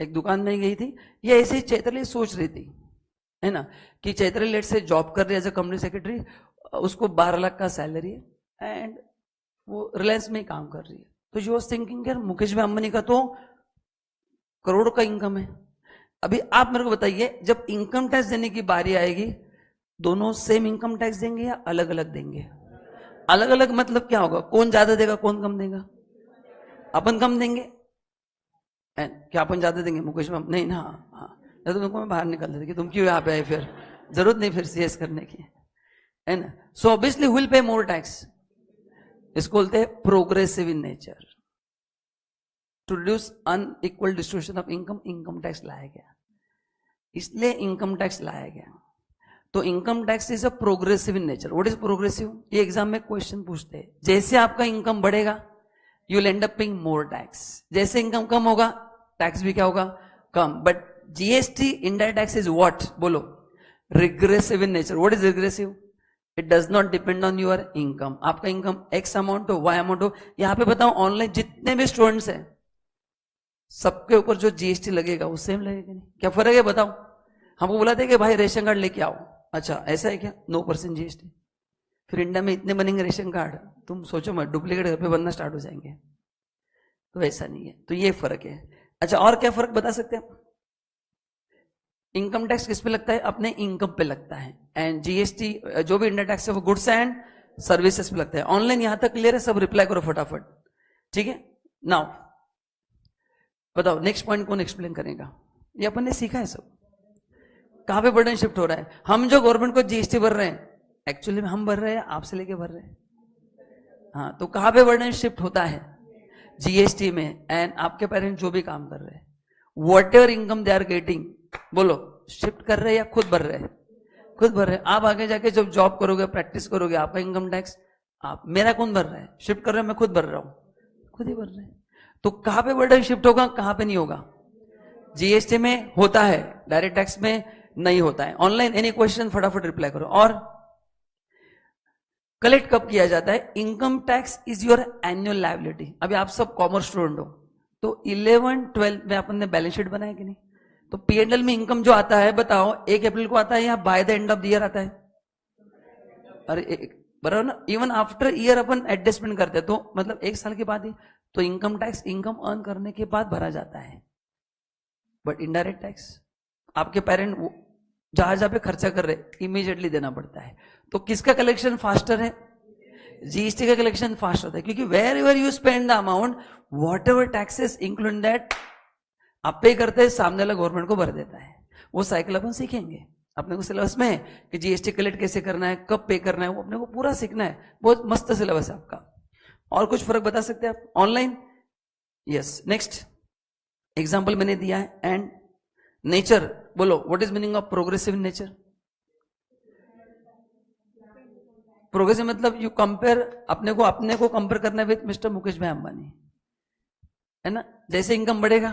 एक दुकान में गई थी। ये ऐसे ही चैत्राली सोच रही थी, है ना, कि चैत्राली लेट से जॉब कर रही है एज ए कंपनी सेक्रेटरी, उसको 12 लाख का सैलरी है एंड वो रिलायंस में ही काम कर रही है। तो शी वाज थिंकिंग यार मुकेश भाई अंबानी का तो करोड़ का इनकम है। अभी आप मेरे को बताइए, जब इनकम टैक्स देने की बारी आएगी, दोनों सेम इनकम टैक्स देंगे या अलग अलग देंगे? अलग अलग मतलब क्या होगा? कौन ज्यादा देगा, कौन कम देगा? अपन कम देंगे क्या अपन ज्यादा देंगे मुकेश भाई? नहीं ना, हाँ तो तुमको मैं बाहर निकल देती कि तुम क्यों यहाँ पे आए, फिर जरूरत नहीं फिर सीएस करने की, है ना? So obviously will pay more tax. इसको बोलते हैं progressive in nature. To reduce unequal distribution of income, income tax लाया गया, इसलिए इनकम टैक्स लाया गया। तो income tax is a progressive in nature. What is progressive? ये एग्जाम में क्वेश्चन पूछते हैं। जैसे आपका इनकम बढ़ेगा you will end up paying more tax, जैसे इनकम कम होगा टैक्स भी क्या होगा? कम। But GST indirect tax is what? बोलो, regressive in nature. What is regressive? It does not depend on your income. आपका इनकम एक्स अमाउंट हो, वाई अमाउंट हो, यहां पे बताओ ऑनलाइन जितने भी स्टूडेंट्स हैं सबके ऊपर जो जीएसटी लगेगा वो सेम लगेगा नहीं? क्या फर्क है बताओ? हमको बुलाते हैं कि भाई रेशन कार्ड लेके आओ, अच्छा ऐसा है क्या? 9% जीएसटी। फिर इंडिया में इतने बनेंगे रेशन कार्ड, तुम सोचो मत, डुप्लीकेट घर पे बनना स्टार्ट हो जाएंगे। तो ऐसा नहीं है, तो ये फर्क है। अच्छा और क्या फर्क बता सकते हैं? इनकम टैक्स किस पे लगता है? अपने इनकम पे लगता है। एंड जीएसटी जो भी इंडायरेक्ट टैक्स है वो गुड्स एंड सर्विसेज पे लगता है। ऑनलाइन यहां तक क्लियर है? सब रिप्लाई करो फटाफट, ठीक है? नाउ बताओ नेक्स्ट पॉइंट कौन एक्सप्लेन करेगा? ये अपन ने सीखा है सब। कहां पे बर्डन शिफ्ट हो रहा है? हम जो गवर्नमेंट को जीएसटी भर रहे हैं एक्चुअली में हम भर रहे हैं, आपसे लेके भर रहे हैं। हाँ, तो कहां पे बर्डन शिफ्ट होता है? जीएसटी में। एंड आपके पेरेंट्स जो भी काम कर रहे हैं, whatever income they are getting, बोलो शिफ्ट कर रहे हैं या खुद भर रहे हैं? खुद भर रहे हैं। आप आगे जाके जब जॉब करोगे, प्रैक्टिस करोगे, आपका इनकम टैक्स आप, मेरा कौन भर रहा है? शिफ्ट कर रहे हैं, मैं खुद भर रहा हूं, खुद ही भर रहे हैं। तो कहां पे बर्डन शिफ्ट होगा, कहां पे नहीं होगा? जीएसटी में होता है, डायरेक्ट टैक्स में नहीं होता है। ऑनलाइन एनी क्वेश्चन फटाफट रिप्लाई करो। और कलेक्ट कब किया जाता है? Income tax is your annual liability. अभी आप सब कॉमर्स स्टूडेंट हो, तो 11, 12 में अपन ने बैलेंस शीट बनाया कि नहीं? तो पीएनएल में इनकम जो आता है बताओ 1 अप्रैल को आता है या by the end of the year आता है? अरे बराबर ना, इवन आफ्टर ईयर अपन एडजस्टमेंट करते हैं, तो मतलब 1 साल के बाद ही तो इनकम टैक्स इनकम अर्न करने के बाद भरा जाता है। बट इनडायरेक्ट टैक्स आपके पेरेंट जहां जहां पे खर्चा कर रहे इमीडिएटली देना पड़ता है। तो किसका कलेक्शन फास्टर है? जीएसटी का कलेक्शन फास्ट होता है, क्योंकि wherever you spend the amount, whatever taxes include that आप पे करते हैं, सामने वाला गवर्नमेंट को भर देता है। वो साइकिल अपन सीखेंगे अपने को सिलेबस में है कि जीएसटी कलेक्ट कैसे करना है, कब पे करना है, वो अपने को पूरा सीखना है। बहुत मस्त सिलेबस है आपका। और कुछ फर्क बता सकते हैं आप ऑनलाइन? यस, नेक्स्ट एग्जाम्पल मैंने दिया है। एंड नेचर, बोलो what is meaning of progressive nature? Progressive मतलब यू कंपेयर, अपने को कंपेयर करना है विद मिस्टर मुकेश भाई अंबानी, है ना? जैसे इनकम बढ़ेगा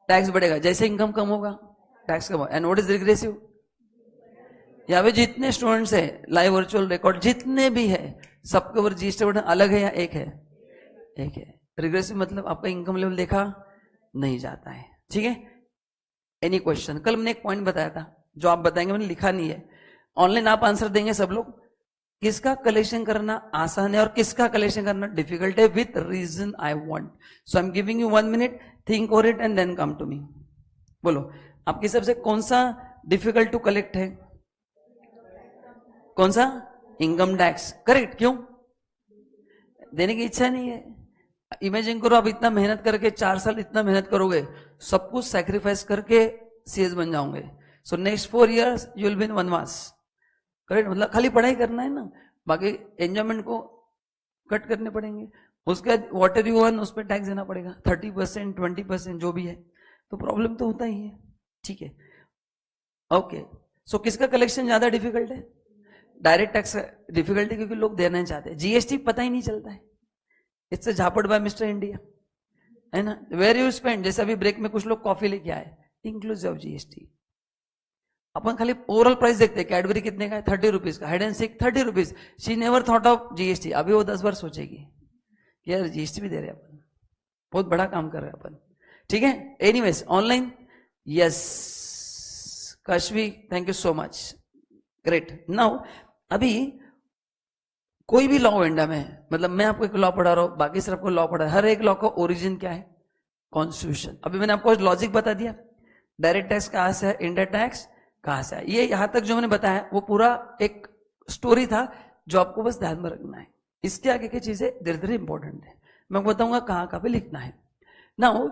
टैक्स बढ़ेगा, जैसे इनकम कम होगा टैक्स कम होगा। And what is regressive? यहाँ पे जितने स्टूडेंट्स है, लाइव वर्चुअल रिकॉर्ड जितने भी है, सबके ऊपर जीएसटी बर्डन अलग है या एक है? एक है। रिग्रेसिव मतलब आपका इनकम लेवल देखा नहीं जाता है, ठीक है? Any question? कल मैंने एक पॉइंट बताया था, जो आप बताएंगे, मैंने लिखा नहीं है, ऑनलाइन आप आंसर देंगे सब लोग। किसका कलेक्शन करना आसान है और किसका कलेक्शन करना डिफिकल्ट है, with reason I want. So I am giving you 1 minute, think over it and then come to me. बोलो आपके हिसाब से कौन सा डिफिकल्ट टू कलेक्ट है? कौन सा? Income tax. करेक्ट। क्यों? देने की इच्छा नहीं है। इमेजिन करो आप इतना मेहनत करके 4 साल इतना मेहनत करोगे, सब कुछ सैक्रिफाइस करके सीएस बन जाओगे। So next 4 years you will be in वनवास। करेक्ट। मतलब खाली पढ़ाई करना है ना, बाकी एंजॉयमेंट को कट करने पड़ेंगे। उसके बाद वॉटर यू अर्न उस पर टैक्स देना पड़ेगा, 30%, 20% जो भी है, तो प्रॉब्लम तो होता ही है, ठीक है? ओके, सो किसका कलेक्शन ज्यादा डिफिकल्ट है? डायरेक्ट टैक्स डिफिकल्ट है, क्योंकि लोग देना चाहते हैं। जीएसटी पता ही नहीं चलता है, इट्स झापड़ बाय मिस्टर इंडिया, है ना? वेर यू स्पेंड, जैसे अभी ब्रेक में कुछ लोग कॉफी लेके आए, इंक्लूसिव ऑफ जीएसटी। अपन खाली ओवरऑल प्राइस देखते हैं, कैडबरी कितने का है? 30 रुपीज का। Hide and seek 30 rupees. She never thought of GST. अभी वो 10 बार सोचेगी यार जीएसटी भी दे रहे हैं अपन, बहुत बड़ा काम कर रहे हैं अपन, ठीक है? Anyways online, yes Kashvi, thank you so much, great. Now अभी कोई भी लॉ इंडिया में, मतलब मैं आपको एक लॉ पढ़ा रहा हूं, बाकी सिर्फ आपको लॉ पढ़ा है, हर एक लॉ का ओरिजिन क्या है? कॉन्स्टिट्यूशन। अभी मैंने आपको लॉजिक बता दिया, डायरेक्ट टैक्स कहां से है, इनडायरेक्ट टैक्स कहां से है। ये यहां तक जो मैंने बताया वो पूरा एक स्टोरी था जो आपको बस ध्यान में रखना है। इसके आगे की चीजें धीरे धीरे इंपॉर्टेंट है। मैं बताऊंगा कहाँ कहाँ पे लिखना है। नाउ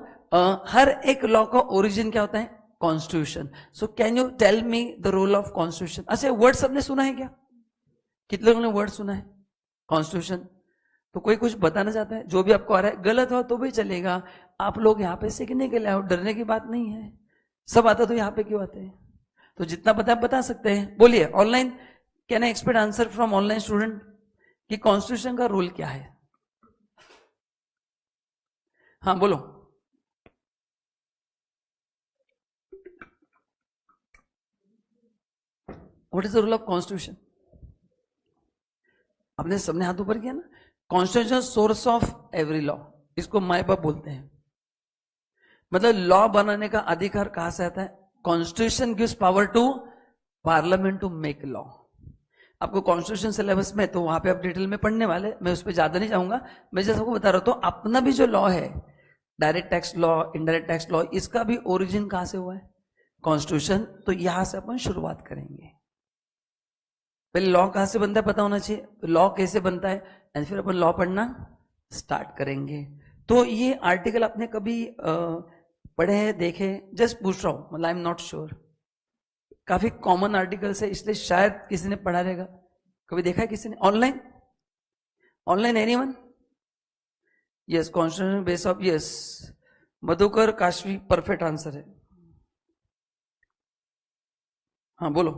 हर एक लॉ का ओरिजिन क्या होता है? Constitution. So can you tell me the role of constitution? अच्छा, वर्ड सबने सुना है क्या? कितने लोगों ने वर्ड सुना है कॉन्स्टिट्यूशन? तो कोई कुछ बताना चाहता है? जो भी आपको आ रहा है, गलत हो तो भी चलेगा, आप लोग यहाँ पे सीखने के लिए आओ, डरने की बात नहीं है। सब आता तो यहाँ पे क्यों आते हैं? तो जितना पता आप बता सकते हैं, बोलिए। Online can I expect answer from online student कि कॉन्स्टिट्यूशन का रोल क्या है? हाँ बोलो। What is the rule of constitution? आपने सबने हाथ ऊपर किया ना। Constitution source of every law, इसको माय बाप बोलते हैं। मतलब लॉ बनाने का अधिकार कहां से आता है? Constitution gives power to parliament to make law. आपको कॉन्स्टिट्यूशन सिलेबस में तो वहां पे आप डिटेल में पढ़ने वाले, मैं उस पर ज्यादा नहीं जाऊंगा। मैं जैसे आपको बता रहा हूं, अपना भी जो लॉ है, direct tax law, indirect tax law, इसका भी ओरिजिन कहां से हुआ है? कॉन्स्टिट्यूशन। तो यहां से अपन शुरुआत करेंगे। पहले लॉ कहां से बनता है पता होना चाहिए, लॉ कैसे बनता है, एंड फिर अपन लॉ पढ़ना स्टार्ट करेंगे। तो ये आर्टिकल आपने कभी पढ़े हैं, देखे? जस्ट पूछ रहा हूं, मतलब आई एम नॉट श्योर। काफी कॉमन आर्टिकल्स है, इसलिए शायद किसी ने पढ़ा रहेगा। कभी देखा है किसी ने online? Online anyone? Yes, constitution base of, yes, Madhukar Kashvi perfect answer है। हाँ बोलो,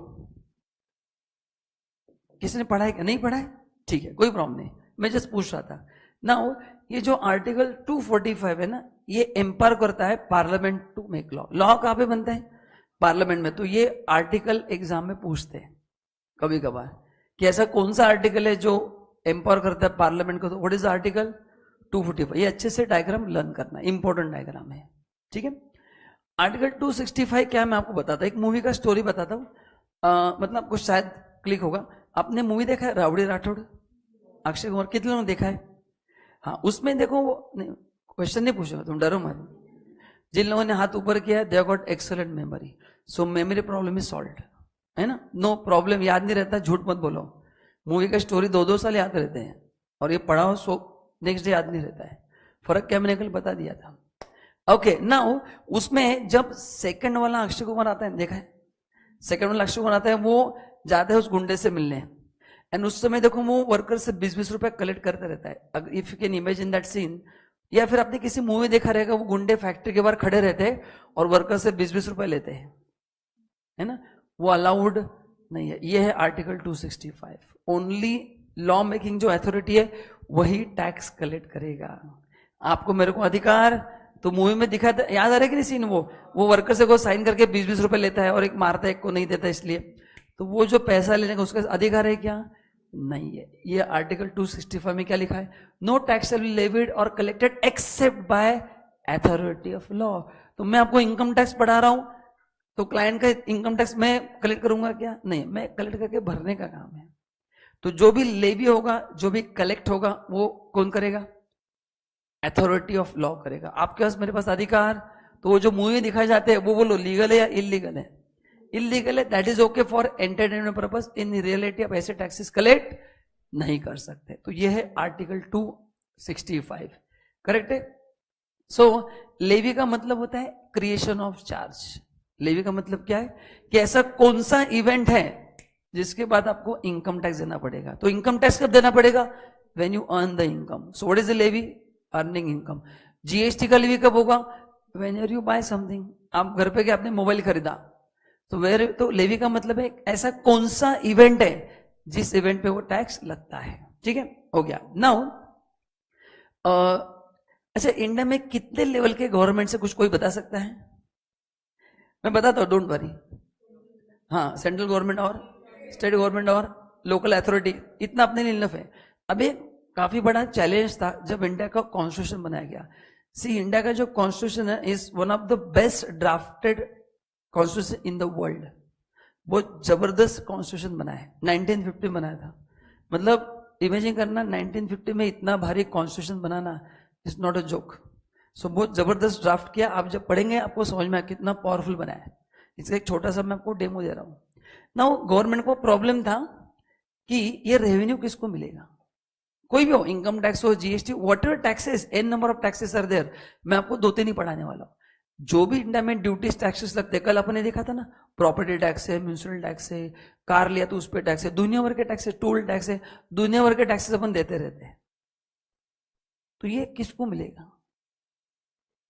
किसी ने पढ़ा है क्या? नहीं पढ़ा है? ठीक है, कोई प्रॉब्लम नहीं, मैं जस्ट पूछ रहा था। नाउ ये जो आर्टिकल 245 है ना, ये एम्पावर करता है parliament to make law. Law कहां पे बनता है? पार्लियामेंट में। तो ये आर्टिकल एग्जाम में पूछते हैं कभी कभार कि ऐसा कौन सा आर्टिकल है जो एम्पावर करता है पार्लियामेंट को। तो व्हाट इज आर्टिकल 245? ये अच्छे से डायग्राम लर्न करना, इंपॉर्टेंट डायग्राम है, ठीक है। आर्टिकल 265 क्या है मैं आपको बताता हूं, एक मूवी का स्टोरी बताता हूं, मतलब आपको शायद क्लिक होगा। आपने मूवी देखा है रावड़ी राठौड़, अक्षय कुमार? कितने लोगों ने देखा है? हाँ, उसमें देखो, वो क्वेश्चन नहीं पूछूंगा, तुम डरो मत। जिन लोगों ने हाथ ऊपर किया है, they got excellent memory, so memory problem is solved, है ना? नो प्रॉब्लम, याद नहीं रहता, झूठ मत बोलो। मूवी का स्टोरी 2-2 साल याद रहते हैं, और ये पढ़ा हो सो नेक्स्ट डे याद नहीं रहता है। फर्क क्या मैंने कल बता दिया था। ओके, नाउ उसमें जब सेकंड वाला अक्षय कुमार आता है, देखा है? सेकंड वाला अक्षय कुमार आता है, वो जाता है उस गुंडे से मिलने, एंड उस समय देखो वो वर्कर से 20-20 रुपए कलेक्ट करते रहता है। If you can imagine that scene, या फिर आपने किसी मूवी देखा रहेगा, वो गुंडे फैक्ट्री के बाहर खड़े रहते हैं और वर्कर से 20-20 रुपए लेते हैं, है ना? वो अलाउड नहीं है। ये है आर्टिकल 265। ओनली लॉ मेकिंग जो अथॉरिटी है वही टैक्स कलेक्ट करेगा। आपको मेरे को अधिकार, तो मूवी में दिखा था, याद आ रहा है कि नहीं सीन? वो वर्कर से को साइन करके 20-20 रुपए लेता है और एक मारता है, एक को नहीं देता, इसलिए तो वो जो पैसा लेने का उसका अधिकार है क्या? नहीं है। ये आर्टिकल 265 में क्या लिखा है? No tax shall be levied और collected except by authority of law. तो मैं आपको इनकम टैक्स पढ़ा रहा हूं, तो क्लाइंट का इनकम टैक्स मैं कलेक्ट करूंगा क्या? नहीं, मैं कलेक्ट करके भरने का काम है। तो जो भी लेवी होगा, जो भी कलेक्ट होगा, वो कौन करेगा? अथॉरिटी ऑफ लॉ करेगा। आपके पास, मेरे पास अधिकार, तो वो जो मूवी दिखाए जाते हैं वो बोलो लीगल है या इलीगल है? इलीगल है, that is okay for entertainment purpose. In reality आप ऐसे टैक्सेस कलेक्ट नहीं कर सकते। तो ये है आर्टिकल 265, करेक्ट है? सो लेवी का मतलब होता है क्रिएशन ऑफ चार्ज। लेवी का मतलब क्या है? कि ऐसा कौन सा इवेंट है जिसके बाद आपको इनकम टैक्स देना पड़ेगा। तो इनकम टैक्स कब देना पड़ेगा? When you earn the income. So what is the levy? Earning income. GST का लेवी कब होगा? When you buy something. आप घर पे क्या, आपने मोबाइल खरीदा, तो वेर, तो लेवी का मतलब है ऐसा कौन सा इवेंट है जिस इवेंट पे वो टैक्स लगता है, ठीक है? हो गया। नाउ अच्छा, इंडिया में कितने लेवल के गवर्नमेंट से कुछ कोई बता सकता है? मैं बताता हूं, डोंट वरी। हाँ, सेंट्रल गवर्नमेंट और स्टेट गवर्नमेंट और लोकल अथॉरिटी, इतना अपने लिए इनफ है। अभी काफी बड़ा चैलेंज था जब इंडिया का कॉन्स्टिट्यूशन बनाया गया। सी, इंडिया का जो कॉन्स्टिट्यूशन है is one of the best drafted constitution in the world. बहुत जबरदस्त कॉन्स्टिट्यूशन बना है, 1950 बनाया था। मतलब इमेजिन करना, 1950 में इतना भारी कॉन्स्टिट्यूशन बनाना is not a joke. So बहुत जबरदस्त ड्राफ्ट किया। आप जब पढ़ेंगे आपको समझ में आया कितना पावरफुल बना है। इसका एक छोटा सा मैं आपको डेमो दे रहा हूं। नाउ गवर्नमेंट को प्रॉब्लम था कि ये रेवेन्यू किसको मिलेगा, कोई भी हो, इनकम टैक्स हो, GST, whatever taxes, an number of taxes are there. मैं आपको 2-3 ही पढ़ाने वाला हूं। जो भी इंडिया में ड्यूटीज टैक्सेस लगते हैं, कल अपने देखा था ना, प्रॉपर्टी टैक्स है, म्यूनिसिपल टैक्स है, कार लिया तो उस पर टैक्स है, दुनिया भर के टैक्स है, टोल टैक्स है, दुनिया भर के टैक्सेस अपन देते रहते हैं। तो ये किसको मिलेगा?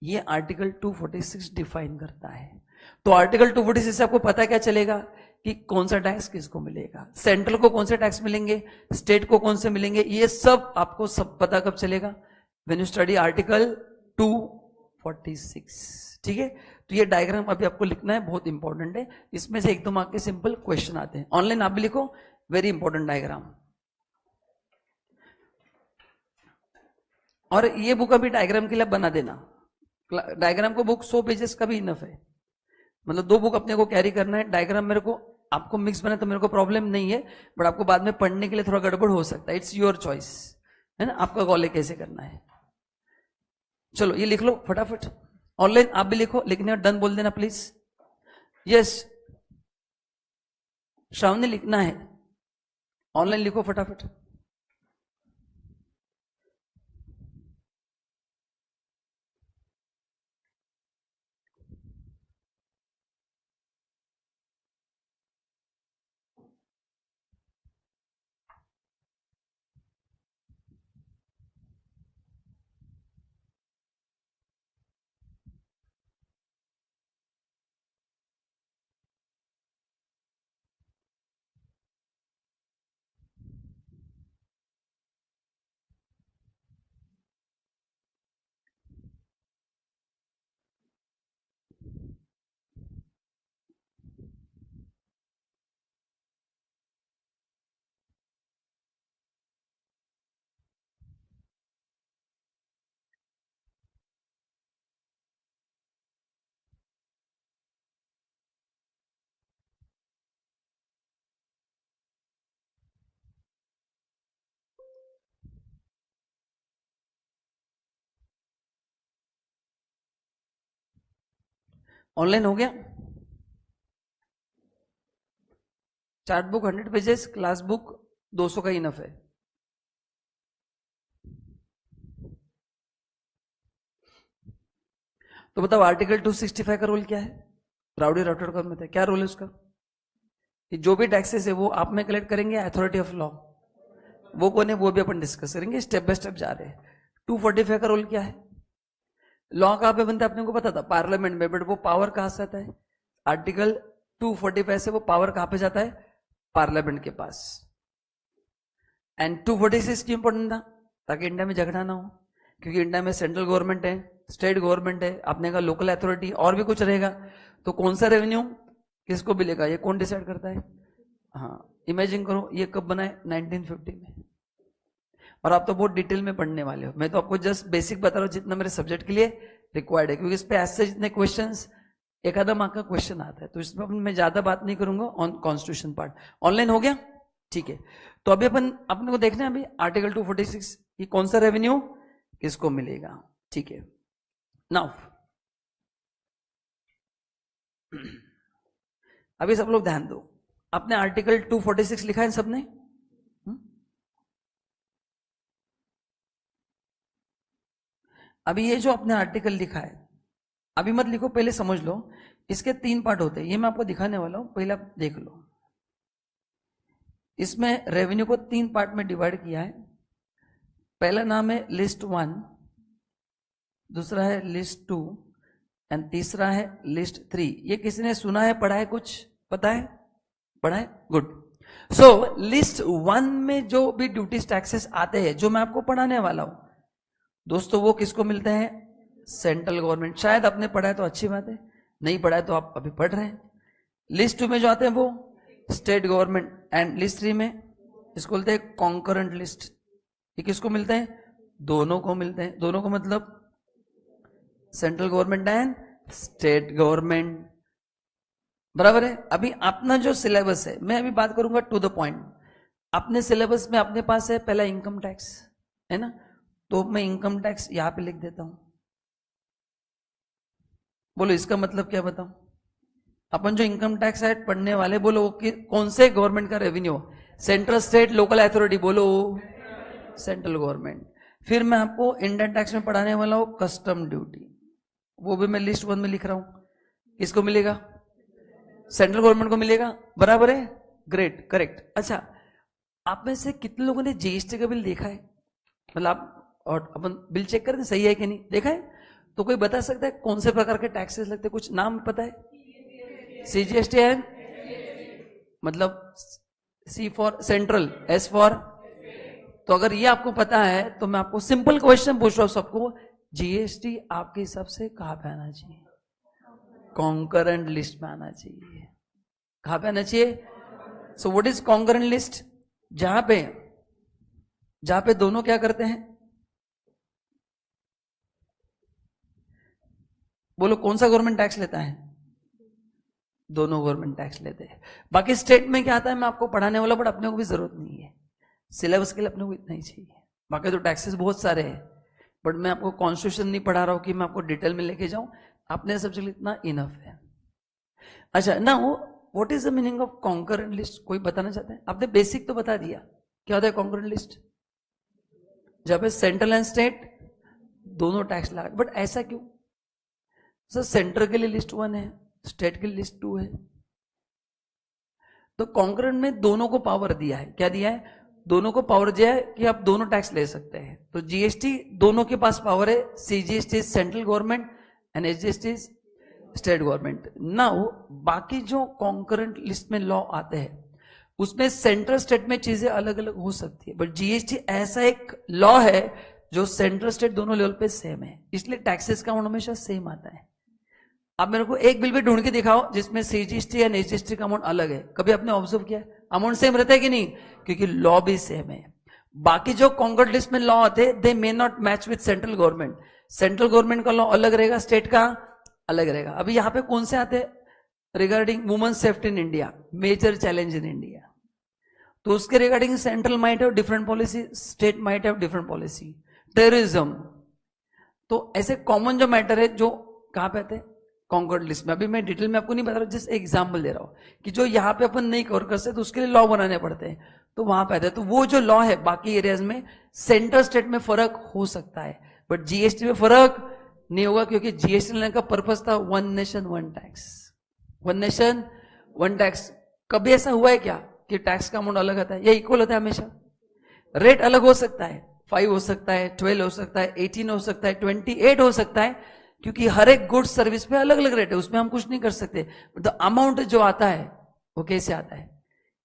ये आर्टिकल 246 डिफाइन करता है। तो आर्टिकल 246 से आपको पता क्या चलेगा कि कौन सा टैक्स किसको मिलेगा, सेंट्रल को कौन से टैक्स मिलेंगे, स्टेट को कौन से मिलेंगे, ये सब आपको सब पता कब चलेगा? When you study article 246। ठीक है, तो ये डायग्राम अभी आपको लिखना है, बहुत इंपॉर्टेंट है। इसमें से 1-2 मार्क के सिंपल क्वेश्चन आते हैं, ऑनलाइन आप भी लिखो, वेरी इंपॉर्टेंट डायग्राम। और ये बुक अभी डायग्राम के लिए बना देना, डायग्राम को बुक 100 पेजेस का भी इनफ है, मतलब 2 बुक अपने को कैरी करना है। डायग्राम मेरे को आपको मिक्स बने तो मेरे को प्रॉब्लम नहीं है, बट आपको बाद में पढ़ने के लिए थोड़ा गड़बड़ हो सकता है, इट्स योर चॉइस, है ना, आपका कॉल है कैसे करना है। चलो ये लिख लो फटाफट, ऑनलाइन आप भी लिखो, लिखने डन बोल देना प्लीज। यस श्रावणी लिखना है, ऑनलाइन लिखो फटाफट। ऑनलाइन हो गया, chart book 100 pages, class book 200 का इनफ है। तो बताओ आर्टिकल 265 का रूल क्या है? राउडी राठौड़ में था, क्या रूल है उसका? कि जो भी टैक्सेस है वो आप में कलेक्ट करेंगे, अथॉरिटी ऑफ लॉ वो कौन है, वो भी अपन डिस्कस करेंगे, स्टेप बाय स्टेप जा रहे हैं। 245 का रूल क्या है? लॉ कहां पे बनता है अपने को पता था, पार्लियामेंट में, बट वो पावर कहां से आता है? आर्टिकल 245 से वो पावर कहां पे जाता है? पार्लियामेंट के पास। एंड 246 क्यों इंपॉर्टेंट था? ताकि इंडिया में झगड़ा ना हो, क्योंकि इंडिया में सेंट्रल गवर्नमेंट है, स्टेट गवर्नमेंट है, अपने का लोकल अथॉरिटी और भी कुछ रहेगा, तो कौन सा रेवेन्यू किसको मिलेगा ये कौन डिसाइड करता है? हाँ, इमेजिन करो ये कब बना है? 1950 में। और आप तो बहुत डिटेल में पढ़ने वाले हो, मैं तो आपको जस्ट बेसिक बता रहा हूँ जितना मेरे सब्जेक्ट के लिए रिक्वायर्ड है, क्योंकि इस पे ऐसे जितने क्वेश्चंस, एक आधा मार्क का क्वेश्चन आता है, तो इसमें मैं ज्यादा बात नहीं करूंगा ऑन कॉन्स्टिट्यूशन पार्ट। ऑनलाइन हो गया? ठीक है, तो अभी अपन अपने को देखना है अभी आर्टिकल 246 की कौन सा रेवेन्यू किसको मिलेगा। ठीक है, नाउ अभी सब लोग ध्यान दो, आपने आर्टिकल 246 लिखा है सबने? अभी ये जो आपने आर्टिकल लिखा है, अभी मत लिखो, पहले समझ लो, इसके 3 पार्ट होते हैं, ये मैं आपको दिखाने वाला हूं, पहले आप देख लो। इसमें रेवेन्यू को 3 पार्ट में डिवाइड किया है। पहला नाम है लिस्ट 1, दूसरा है लिस्ट 2 एंड तीसरा है लिस्ट 3। ये किसी ने सुना है, पढ़ा है, कुछ पता है, पढ़ा है? गुड। सो लिस्ट 1 में जो भी ड्यूटीज टैक्सेस आते हैं, जो मैं आपको पढ़ाने वाला हूं दोस्तों, वो किसको मिलते हैं? Central government. शायद आपने पढ़ा है तो अच्छी बात है, नहीं पढ़ा है तो आप अभी पढ़ रहे हैं। लिस्ट 2 में जो आते हैं वो स्टेट गवर्नमेंट, एंड लिस्ट 3 में इसको बोलते हैं कॉन्करेंट लिस्ट। ये किसको मिलते हैं? दोनों को मिलते हैं। दोनों को मतलब central government and state government, बराबर है। अभी अपना जो सिलेबस है, मैं अभी बात करूंगा टू द पॉइंट। अपने सिलेबस में अपने पास है पहला इनकम टैक्स, है ना, तो मैं इनकम टैक्स यहां पे लिख देता हूं। बोलो इसका मतलब क्या बताऊं? अपन जो इनकम टैक्स एक्ट पढ़ने वाले, बोलो कि कौन से गवर्नमेंट का revenue? Central, state, local authority, बोलो सेंट्रल गवर्नमेंट। फिर मैं आपको इंडियन टैक्स में पढ़ाने वाला हूं कस्टम ड्यूटी, वो भी मैं लिस्ट 1 में लिख रहा हूं। किसको मिलेगा? सेंट्रल गवर्नमेंट को मिलेगा, बराबर है, ग्रेट, करेक्ट। अच्छा, आप में से कितने लोगों ने जीएसटी का बिल देखा है? मतलब आप और अपन बिल चेक करते सही है कि नहीं, देखा है? तो कोई बता सकता है कौन से प्रकार के टैक्सेस लगते हैं? कुछ नाम पता है? सीजीएसटी एंड मतलब सी फॉर सेंट्रल, एस फॉर, तो अगर ये आपको पता है तो मैं आपको सिंपल क्वेश्चन पूछ रहा हूं सबको, जीएसटी आपके हिसाब से कहां पे आना चाहिए? कॉन्करेंट लिस्ट में आना चाहिए। कहां पे आना चाहिए? सो व्हाट इज कॉन्करेंट लिस्ट? जहां पे दोनों क्या करते हैं, बोलो कौन सा गवर्नमेंट टैक्स लेता है? दोनों गवर्नमेंट टैक्स लेते हैं। बाकी स्टेट में क्या आता है मैं आपको पढ़ाने वाला, बट अपने को भी जरूरत नहीं है, सिलेबस के लिए अपने को इतना ही चाहिए। बाकी तो टैक्सेस बहुत सारे हैं, बट मैं आपको कॉन्स्टिट्यूशन नहीं पढ़ा रहा हूं कि मैं आपको डिटेल में लेके जाऊं, अपने सबसे इतना इनफ है। अच्छा ना, वो what is the meaning of concurrent list? कोई बताना चाहते हैं? आपने बेसिक तो बता दिया, क्या होता है कॉन्करेंट लिस्ट? जब पे सेंट्रल एंड स्टेट दोनों टैक्स लगा, बट ऐसा क्यों सर? सेंटर के लिए लिस्ट 1 है, स्टेट के लिए लिस्ट 2 है, तो कॉन्करेंट में दोनों को पावर दिया है। क्या दिया है? दोनों को पावर दिया है कि आप दोनों टैक्स ले सकते हैं। तो जीएसटी दोनों के पास पावर है, CGST central government and SGST state government. Now बाकी जो कॉन्करेंट लिस्ट में लॉ आते हैं उसमें सेंट्रल स्टेट में चीजें अलग अलग हो सकती है, बट जीएसटी ऐसा एक लॉ है जो सेंट्रल स्टेट दोनों लेवल पे सेम है, इसलिए टैक्सेस का अमाउंट हमेशा सेम आता है। आप मेरे को एक बिल भी ढूंढ के दिखाओ जिसमें सीजीएसटी एंड एसजीएसटी का अमाउंट अलग है, कभी आपने ऑब्जर्व किया? अमाउंट सेम रहता है कि नहीं? क्योंकि लॉ भी सेम है। बाकी जो कॉन्करेंट लिस्ट में लॉ आते हैं they may not match with central government, central government का लॉ अलग रहेगा, स्टेट का अलग रहेगा। अभी यहां पे कौन से आते हैं? Regarding women safety in India, major challenge in India, तो उसके regarding central might have different policy, state might have different policy. Terrorism, तो ऐसे कॉमन जो मैटर है जो कहां पे आते हैं? कॉन्करेंट लिस्ट में। अभी मैं डिटेल में आपको नहीं बता रहा, जिस एग्जाम्पल दे रहा हूं कि जो यहां पे अपन नहीं कवर कर सकते तो उसके लिए लॉ बनाने पड़ते हैं, तो वहां पे आते हैं। तो वो जो लॉ है बाकी एरियाज में सेंट्रल स्टेट में फर्क हो सकता है, बट जीएसटी में फर्क नहीं होगा, क्योंकि जीएसटी लेने का पर्पस था one nation one tax, one nation one tax. कभी ऐसा हुआ है क्या कि टैक्स का अमाउंट अलग आता है या इक्वल होता है? हमेशा रेट अलग हो सकता है, 5 हो सकता है, 12 हो सकता है, 18 हो सकता है, 28 हो सकता है, क्योंकि हर एक गुड सर्विस पे अलग अलग रेट है, उसमें हम कुछ नहीं कर सकते। तो अमाउंट जो आता है वो कैसे आता है?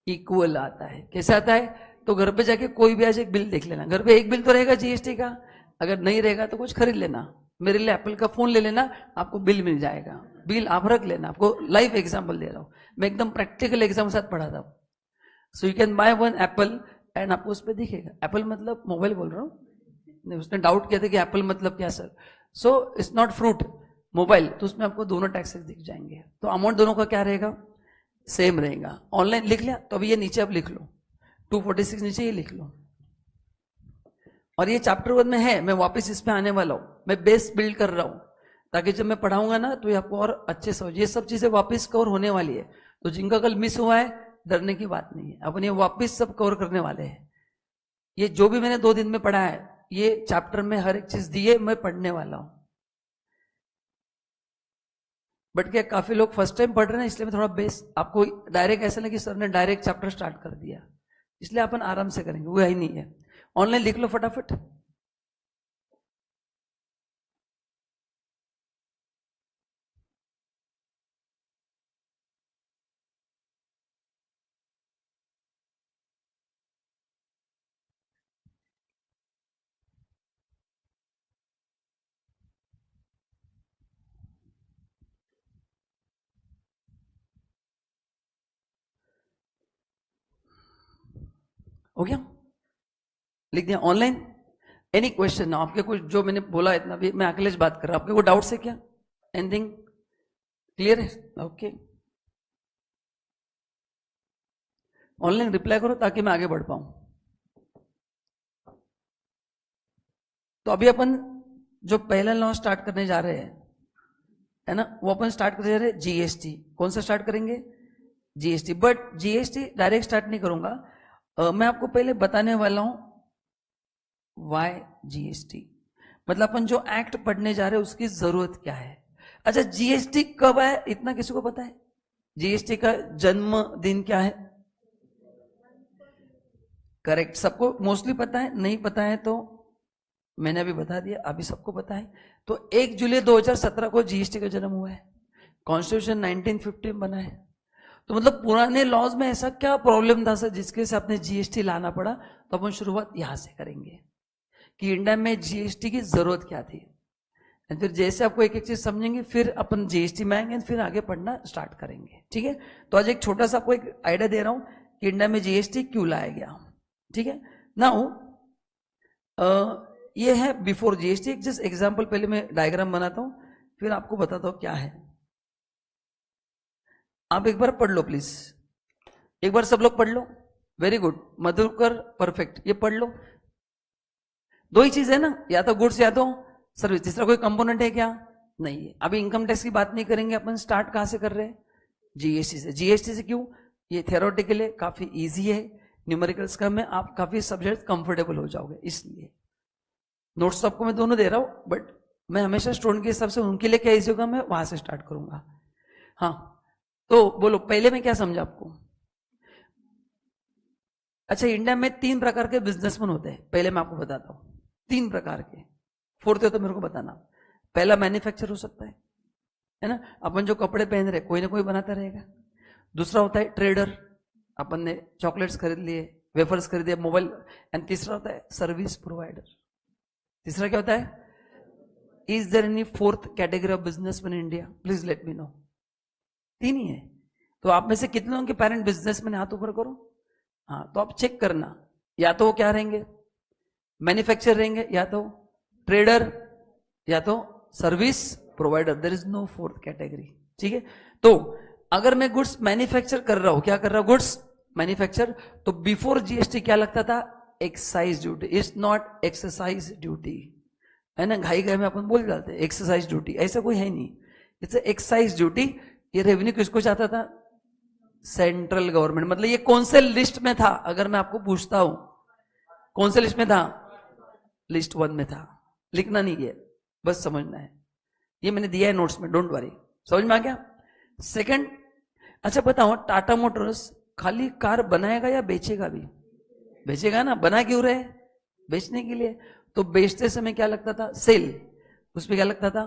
इक्वल आता है। कैसे आता है? तो घर पे जाके कोई भी आज एक बिल देख लेना, घर पे एक बिल तो रहेगा जीएसटी का, अगर नहीं रहेगा तो कुछ खरीद लेना, मेरे लिए एप्पल का फोन ले लेना, आपको बिल मिल जाएगा, बिल आप रख लेना। आपको लाइव एग्जाम्पल दे रहा हूं मैं, एकदम प्रैक्टिकल एग्जाम्पल साथ पढ़ाता हूं। So you can by one Apple and आपको उस पर दिखेगा, एप्पल मतलब मोबाइल बोल रहा हूं, उसने डाउट किया था कि एप्पल मतलब क्या sir, so it's not fruit, mobile, तो उसमें आपको दोनों टैक्सेस दिख जाएंगे, तो अमाउंट दोनों का क्या रहेगा? सेम रहेगा। ऑनलाइन लिख लिया? तो अभी ये नीचे आप लिख लो, 246 नीचे ये लिख लो, और ये चैप्टर 1 में है, मैं वापस इस पे आने वाला हूं, मैं बेस बिल्ड कर रहा हूं ताकि जब मैं पढ़ाऊंगा ना तो ये आपको और अच्छे समझ, ये सब चीजें वापस कवर होने वाली है। तो जिनका कल मिस हुआ है डरने की बात नहीं है, अपन ये वापस सब कवर करने वाले हैं। ये जो भी मैंने 2 दिन में पढ़ा है ये चैप्टर में हर एक चीज दी है, मैं पढ़ने वाला हूं। बट क्या काफी लोग फर्स्ट टाइम पढ़ रहे हैं, इसलिए मैं थोड़ा बेस आपको डायरेक्ट ऐसा नहीं कि सर ने डायरेक्ट चैप्टर स्टार्ट कर दिया, इसलिए अपन आराम से करेंगे, वो ही नहीं है। ऑनलाइन लिख लो फटाफट। हो गया? लिख दिया ऑनलाइन? Any question? आपके कुछ जो मैंने बोला इतना भी, मैं अखिलेश बात कर रहा हूं, आपके कोई डाउट्स है क्या? एनीथिंग क्लियर है? ओके, ऑनलाइन रिप्लाई करो ताकि मैं आगे बढ़ पाऊं। तो अभी अपन जो पहला लॉ स्टार्ट करने जा रहे हैं है ना, वो अपन स्टार्ट करने जा रहे हैं जीएसटी। कौन सा स्टार्ट करेंगे? GST. But GST direct start नहीं करूंगा, मैं आपको पहले बताने वाला हूं वाई जीएसटी, मतलब अपन जो एक्ट पढ़ने जा रहे हैं उसकी जरूरत क्या है। अच्छा, जीएसटी कब आया इतना किसी को पता है? जीएसटी का जन्म दिन क्या है? करेक्ट, सबको मोस्टली पता है, नहीं पता है तो मैंने अभी बता दिया, अभी सबको पता है। तो 1 जुलाई 2017 को जीएसटी का जन्म हुआ है, कॉन्स्टिट्यूशन 1950 में बना है। तो मतलब पुराने लॉज में ऐसा क्या प्रॉब्लम था सर जिसके से आपने जीएसटी लाना पड़ा? तो अपन शुरुआत यहां से करेंगे कि इंडिया में जीएसटी की जरूरत क्या थी, फिर जैसे आपको एक एक चीज समझेंगे फिर अपन जीएसटी में आएंगे, फिर आगे पढ़ना स्टार्ट करेंगे। ठीक है, तो आज एक छोटा सा आपको एक आइडिया दे रहा हूं कि इंडिया में जीएसटी क्यों लाया गया। ठीक है, नाउ ये है बिफोर जीएसटी। एक जस्ट एग्जांपल, पहले मैं डायग्राम बनाता हूं फिर आपको बताता हूं क्या है। आप एक बार पढ़ लो प्लीज, एक बार सब लोग पढ़ लो। वेरी गुड मधुकर, परफेक्ट, ये पढ़ लो। दो ही चीज है ना, या तो गुड्स या तो सर्विस, तीसरा कोई कंपोनेंट है क्या? नहीं है। अभी इनकम टैक्स की बात नहीं करेंगे अपन, स्टार्ट कहां से कर रहे हैं? जीएसटी से। जीएसटी से क्यों? ये थियोरेटिकल है, काफी इजी है, न्यूमेरिकल्स का में आप काफी सब्जेक्ट कंफर्टेबल हो जाओगे, इसलिए नोट्स आपको मैं दोनों दे रहा हूं, बट मैं हमेशा स्टूडेंट के हिसाब से उनके लिए क्या इजी होगा मैं वहां से स्टार्ट करूंगा। हाँ, तो बोलो पहले में क्या समझा आपको? अच्छा, इंडिया में 3 प्रकार के बिजनेसमैन होते हैं, पहले मैं आपको बताता हूं 3 प्रकार के, फोर्थ है तो मेरे को बताना। पहला मैन्युफैक्चर हो सकता है ना, अपन जो कपड़े पहन रहे कोई ना कोई बनाता रहेगा। दूसरा होता है ट्रेडर, अपन ने चॉकलेट्स खरीद लिए, वेफर्स खरीदे, मोबाइल। एंड तीसरा होता है सर्विस प्रोवाइडर। तीसरा क्या होता है? Is there any fourth category of businessman in India? Please let me know. 3 ही है। तो आप में से कितने लोगों के पेरेंट बिजनेसमैन? हाथ ऊपर करो। हाँ, तो आप चेक करना, या तो वो क्या रहेंगे? मैन्युफैक्चर रहेंगे, या तो ट्रेडर, या तो service provider. There is no fourth category. ठीक है, तो अगर मैं गुड्स मैन्युफैक्चर कर रहा हूं, क्या कर रहा हूं? गुड्स मैन्युफैक्चर, तो बिफोर जीएसटी क्या लगता था? Excise duty. Is not exercise duty, है ना, घाई घाई में अपन बोल जाते हैं एक्सरसाइज ड्यूटी, ऐसा कोई है नहीं, इट्स एक्साइज ड्यूटी। ये रेवेन्यू किसको चाहता था? Central government. मतलब ये कौन से लिस्ट में था? अगर मैं आपको पूछता हूं कौन से लिस्ट में था? लिस्ट 1 में था। लिखना नहीं है, बस समझना है, ये मैंने दिया है नोट्स में, डोंट वरी। समझ में आ गया? सेकंड, अच्छा बताओ, टाटा मोटर्स खाली कार बनाएगा या बेचेगा भी? बेचेगा ना, बना क्यों रहे? बेचने के लिए। तो बेचते समय क्या लगता था? सेल। उसमें क्या लगता था?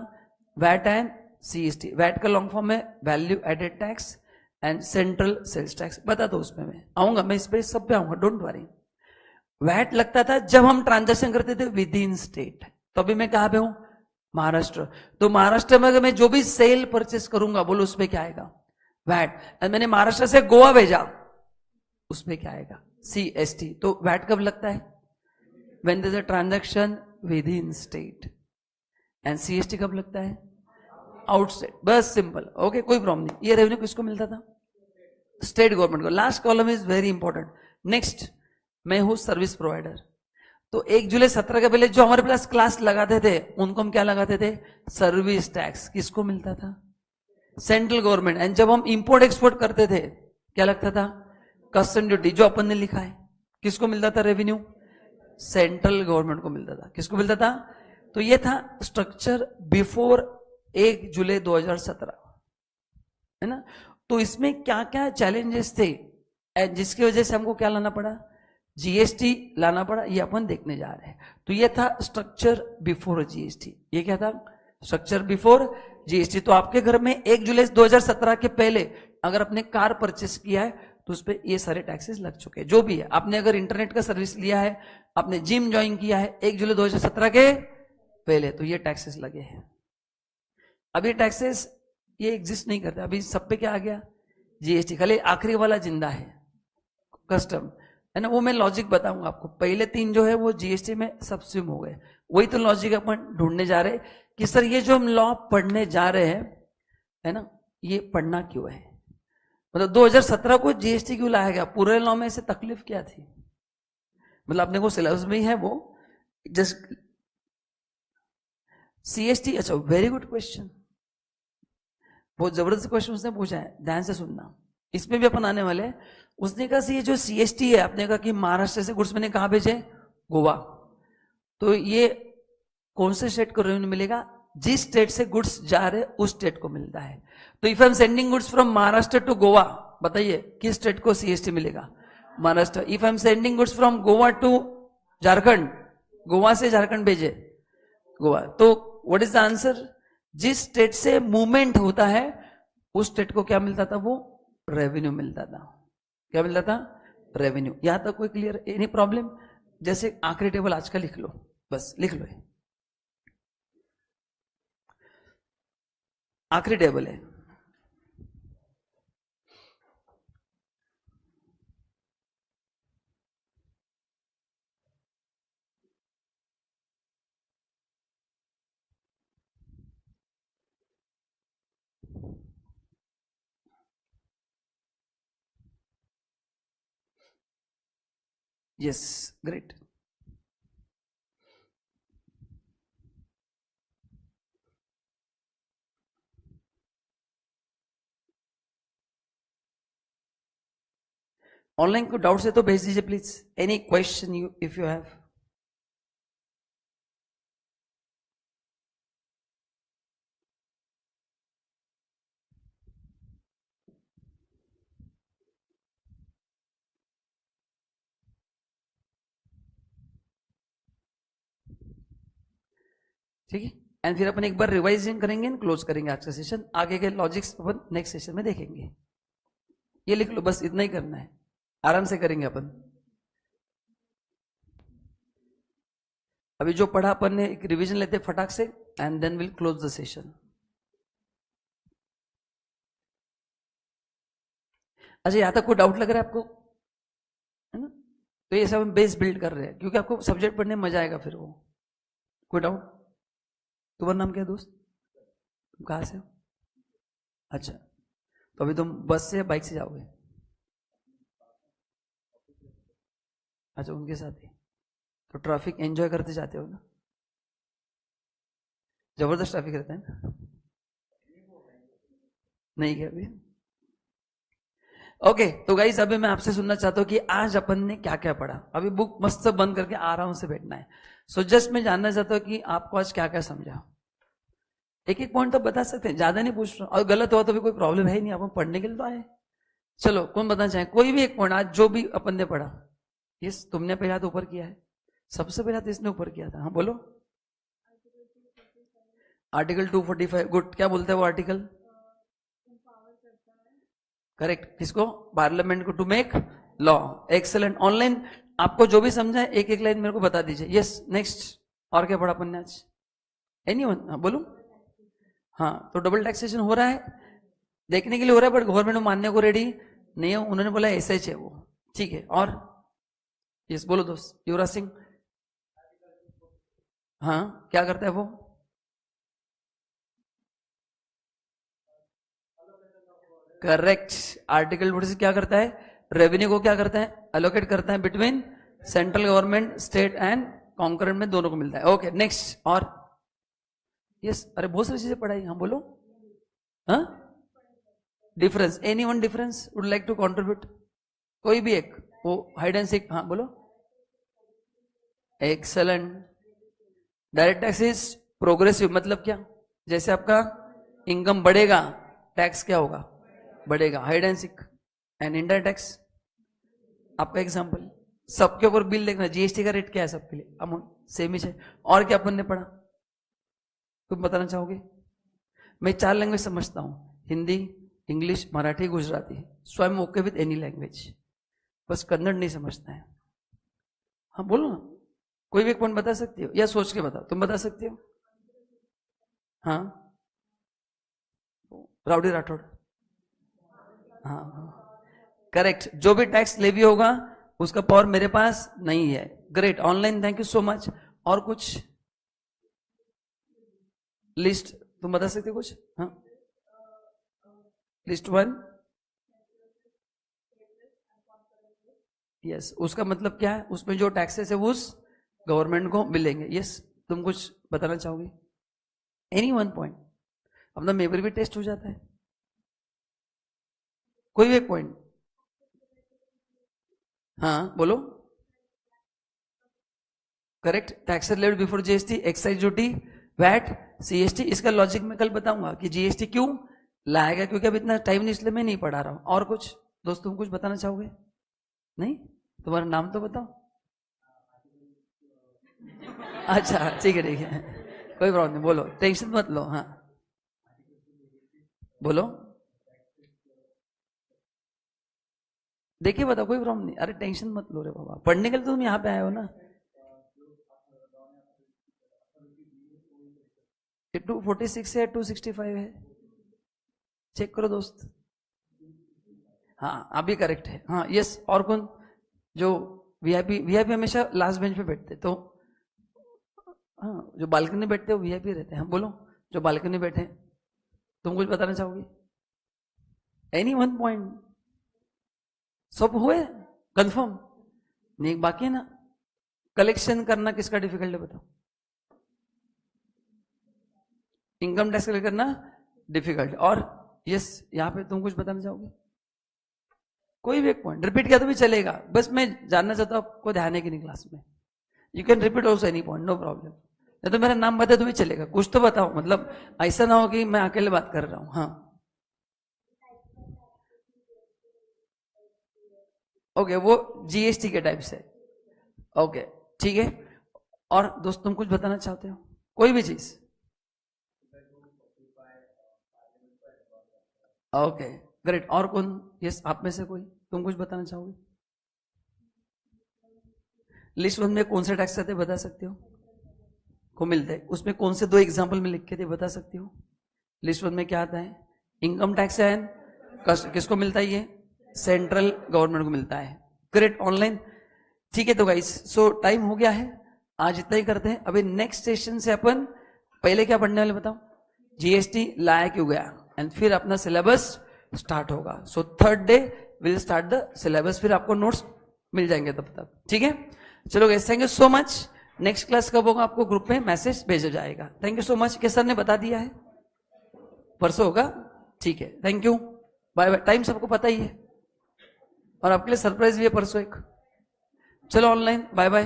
VAT and CST. वैट का लॉन्ग फॉर्म है value added tax and central sales tax. बता दो, उसमें मैं आऊंगा, मैं इस पे सब पे आऊंगा, डोंट वरी। वैट लगता था जब हम ट्रांजैक्शन करते थे विद इन स्टेट। तो अभी मैं कहां पे हूं? महाराष्ट्र। तो महाराष्ट्र में अगर मैं जो भी सेल परचेस करूंगा, बोलो उसमें क्या आएगा? वैट। मैंने महाराष्ट्र से गोवा भेजा, उसमें क्या आएगा? सीएसटी। तो वैट कब लगता है? When there is a transaction with in state. And CST कब लगता है? आउटसाइड। बस सिंपल, ओके, कोई प्रॉब्लम नहीं। ये रेवेन्यू किसको मिलता था? स्टेट गवर्नमेंट को। Last column is very important. Next, मैं हूं सर्विस प्रोवाइडर। तो 1 जुलाई 17 के पहले जो हमारे पास क्लास लगाते थे उनको हम क्या लगाते थे? Service tax. किसको मिलता था? Central government. एंड जब हम इंपोर्ट एक्सपोर्ट करते थे क्या लगता था? कस्टम ड्यूटी, जो अपन ने लिखा है। किसको मिलता था रेवेन्यू? सेंट्रल गवर्नमेंट को मिलता था। किसको मिलता था? तो ये था स्ट्रक्चर बिफोर 1 जुलाई 2017, है ना। तो इसमें क्या क्या चैलेंजेस थे जिसकी वजह से हमको क्या लाना पड़ा? जीएसटी लाना पड़ा, ये अपन देखने जा रहे हैं। तो ये था स्ट्रक्चर बिफोर जीएसटी। ये क्या था? Structure before GST. तो आपके घर में 1 जुलाई 2017 के पहले अगर आपने कार परचेस किया है तो उस पर ये सारे टैक्सेस लग चुके हैं। जो भी है, आपने अगर इंटरनेट का सर्विस लिया है, आपने जिम ज्वाइन किया है 1 जुलाई 2017 के पहले, तो ये टैक्सेस लगे हैं। अब ये टैक्सेस ये एग्जिस्ट नहीं करते, अभी सब पे क्या आ गया? जीएसटी। खाली आखिरी वाला जिंदा है, कस्टम, है ना। वो मैं लॉजिक बताऊंगा आपको। पहले 3 जो है वो जीएसटी में सबस्यूम हो गए। वही तो लॉजिक अपन ढूंढने जा रहे हैं कि सर ये जो हम लॉ पढ़ने जा रहे हैं, है ना, ये पढ़ना क्यों है? मतलब 2017 को जीएसटी क्यों लाया गया? पूरे लॉ में से तकलीफ क्या थी? मतलब अपने को सिलेबस में ही है वो, जस्ट सीएसटी। अच्छा, वेरी गुड क्वेश्चन, बहुत जबरदस्त क्वेश्चन उसने पूछा है, ध्यान से सुनना। इसमें भी अपन आने वाले हैं। उसने कहा ये जो सीएसटी है, आपने कहा कि महाराष्ट्र से गुड्स मैंने कहा भेजे? गोवा। तो ये कौन से स्टेट को रेवेन्यू मिलेगा? जिस स्टेट से गुड्स जा रहे उस स्टेट को मिलता है। तो if I am sending goods from Maharashtra to Goa, बताइए किस स्टेट को सीएसटी मिलेगा? Maharashtra. If I am sending goods from Goa to Jharkhand, Goa से झारखंड भेजे, गोवा। तो व्हाट इज द आंसर? जिस स्टेट से मूवमेंट होता है उस स्टेट को क्या मिलता था? वो रेवेन्यू मिलता था। क्या मिलता था? रेवेन्यू। यहां तक कोई क्लियर? Any problem? जैसे आखिरी टेबल आज का लिख लो, बस लिख लो, आखिरी टेबल है। Yes, great. ऑनलाइन को डाउट्स है तो भेज दीजिए please. Any question you if you have. ठीक है, एंड फिर अपन एक बार रिवाइजिंग करेंगे एंड क्लोज करेंगे आज का सेशन। आगे के लॉजिक्स अपन नेक्स्ट सेशन में देखेंगे। ये लिख लो, बस इतना ही करना है, आराम से करेंगे अपन। अभी जो पढ़ा अपन ने एक रिवीजन लेते फटाक से, and then will close the session. अच्छा, यहां तक कोई डाउट लग रहा है आपको? है ना? तो ये सब हम बेस बिल्ड कर रहे हैं क्योंकि आपको सब्जेक्ट पढ़ने में मजा आएगा फिर वो। कोई डाउट? तुम्हारा नाम क्या है दोस्त? तुम कहाँ से हो? अच्छा, तो अभी तुम बस से या बाइक से जाओगे? अच्छा, उनके साथ ही। तो ट्रैफिक एंजॉय करते जाते हो ना? जबरदस्त ट्रैफिक रहता है ना? नहीं क्या अभी? ओके, तो गाइस अभी मैं आपसे सुनना चाहता हूं कि आज अपन ने क्या क्या पढ़ा। अभी बुक मस्त बंद करके आराम से बैठना है। सो जस्ट मैं जानना चाहता हूं कि आपको आज क्या क्या समझा। एक एक पॉइंट तो बता सकते हैं, ज्यादा नहीं पूछ रहा, और गलत हुआ तो भी कोई प्रॉब्लम है ही नहीं, आप पढ़ने के लिए तो आए। चलो, कौन बताना चाहे? कोई भी एक पॉइंट आज जो भी अपन ने पढ़ा। यस, तुमने पहला तो ऊपर किया है, सबसे पहला तो इसने ऊपर किया था। हाँ बोलो। Article 245, good. क्या बोलता है वो आर्टिकल? करेक्ट। किसको? पार्लियामेंट को, to make law. Excellent. Online आपको जो भी समझा है एक एक लाइन मेरे को बता दीजिए। Yes, next. और क्या पढ़ा अपन ने आज? एनीवन? हाँ बोलो। हाँ, तो डबल टैक्सेशन हो रहा है, देखने के लिए हो रहा है, बट गवर्नमेंट मानने को रेडी नहीं है। उन्होंने बोला ऐसा ही है वो। ठीक है, और? यस बोलो दोस्त, युवराज सिंह। हाँ, क्या करता है वो? करेक्ट। आर्टिकल 46 क्या करता है? रेवेन्यू को क्या करता है? अलोकेट करता है between central government, state and concurrent में, दोनों को मिलता है। Okay, next. और? यस, अरे बहुत सारी चीजें पढ़ाई। हाँ बोलो। हाँ, difference. Any one difference would like to contribute? कोई भी एक, वो हाइड एंड सीक। हाँ बोलो। Excellent. Direct tax is progressive, मतलब क्या? जैसे आपका इनकम बढ़ेगा, टैक्स क्या होगा? बढ़ेगा। Hide and seek and indirect tax, आपका एग्जांपल। सबके ऊपर बिल देखना, जीएसटी का रेट क्या है सबके लिए? अमाउंट सेम ही है। और क्या अपन ने पढ़ा, तुम बताना चाहोगे? मैं 4 लैंग्वेज समझता हूं, Hindi, English, Marathi, Gujarati. So I M okay with any language, बस कन्नड़ नहीं समझता है। हाँ बोलो ना, कोई भी एक पॉइंट बता सकती हो या सोच के बताओ। तुम बता सकती हो? हाँ, राउडी राठौड़। हाँ, करेक्ट। जो भी टैक्स लेवी होगा उसका पावर मेरे पास नहीं है। Great. Online, thank you so much. और कुछ लिस्ट तुम बता सकते हो कुछ? हाँ, लिस्ट 1। यस, उसका मतलब क्या है? उसमें जो टैक्सेस है वो उस गवर्नमेंट को मिलेंगे। यस, तुम कुछ बताना चाहोगे? एनी वन पॉइंट, अपना मेमोरी भी टेस्ट हो जाता है। कोई भी एक पॉइंट। हाँ बोलो। Correct, tax levied before GST, excise duty, VAT, CST. इसका लॉजिक मैं कल बताऊंगा कि जीएसटी क्यों लाया गया, क्योंकि अब इतना टाइम नहीं, इसलिए मैं नहीं पढ़ा रहा हूं। और कुछ दोस्त तुम कुछ बताना चाहोगे? नहीं, तुम्हारा नाम तो बताओ। अच्छा ठीक है, ठीक है, कोई प्रॉब्लम नहीं, बोलो, टेंशन मत लो। हाँ बोलो, देखिए बताओ, कोई प्रॉब्लम नहीं, अरे टेंशन मत लो रे बाबा, पढ़ने के लिए तो तुम यहाँ पे आए हो ना। 246 है, 265 है, चेक करो दोस्त। हाँ अभी करेक्ट है, हाँ यस। और कौन? जो वीआईपी, वीआईपी हमेशा लास्ट बेंच पे बैठते, तो हाँ जो बालकनी में बैठते हैं वो वीआईपी रहते हैं। हाँ बोलो, जो बालकनी में बैठे हैं, तुम कुछ बताना चाहोगे? Any one point? सब हुए कंफर्म? नहीं बाकी है ना। कलेक्शन करना किसका डिफिकल्ट है बताओ? इनकम टैक्स कलेक्ट करना डिफिकल्ट। और यस, यहां पे तुम कुछ बताना चाहोगे? कोई भी एक पॉइंट रिपीट किया तो भी चलेगा, बस मैं जानना चाहता हूं आपको ध्यान है कि नहीं क्लास में। You can repeat also any point, no problem. नहीं तो मेरा नाम बता तो भी चलेगा, कुछ तो बताओ, मतलब ऐसा ना हो कि मैं अकेले बात कर रहा हूं। हाँ ओके, वो जीएसटी के टाइप से। ओके ठीक है। और दोस्त तुम कुछ बताना चाहते हो, कोई भी चीज? Okay great. और कौन? यस, आप में से कोई, तुम कुछ बताना चाहोगे? लिस्ट वन में कौन से टैक्स आते बता सकते हो? को मिलते हैं, उसमें कौन से दो एग्जाम्पल में लिख के थे बता सकते हो? लिस्ट वन में क्या आता है? इनकम टैक्स है। किसको मिलता है ये? सेंट्रल गवर्नमेंट को मिलता है। Great, online. ठीक है तो गाइस, सो टाइम हो गया है, आज इतना ही करते हैं। अभी नेक्स्ट सेशन से अपन पहले क्या पढ़ने वाले बताओ? जीएसटी लाया क्यों गया, एंड फिर अपना सिलेबस स्टार्ट होगा। So third day will start the syllabus, फिर आपको नोट्स मिल जाएंगे तब तक। ठीक है, चलो guys, thank you so much. Next class कब होगा आपको ग्रुप में मैसेज भेजा जाएगा। Thank you so much. K sir ने बता दिया है, परसों होगा। ठीक है, thank you, bye bye. Time सबको पता ही है, और आपके लिए सरप्राइज भी है परसों एक। चलो ऑनलाइन, बाय बाय।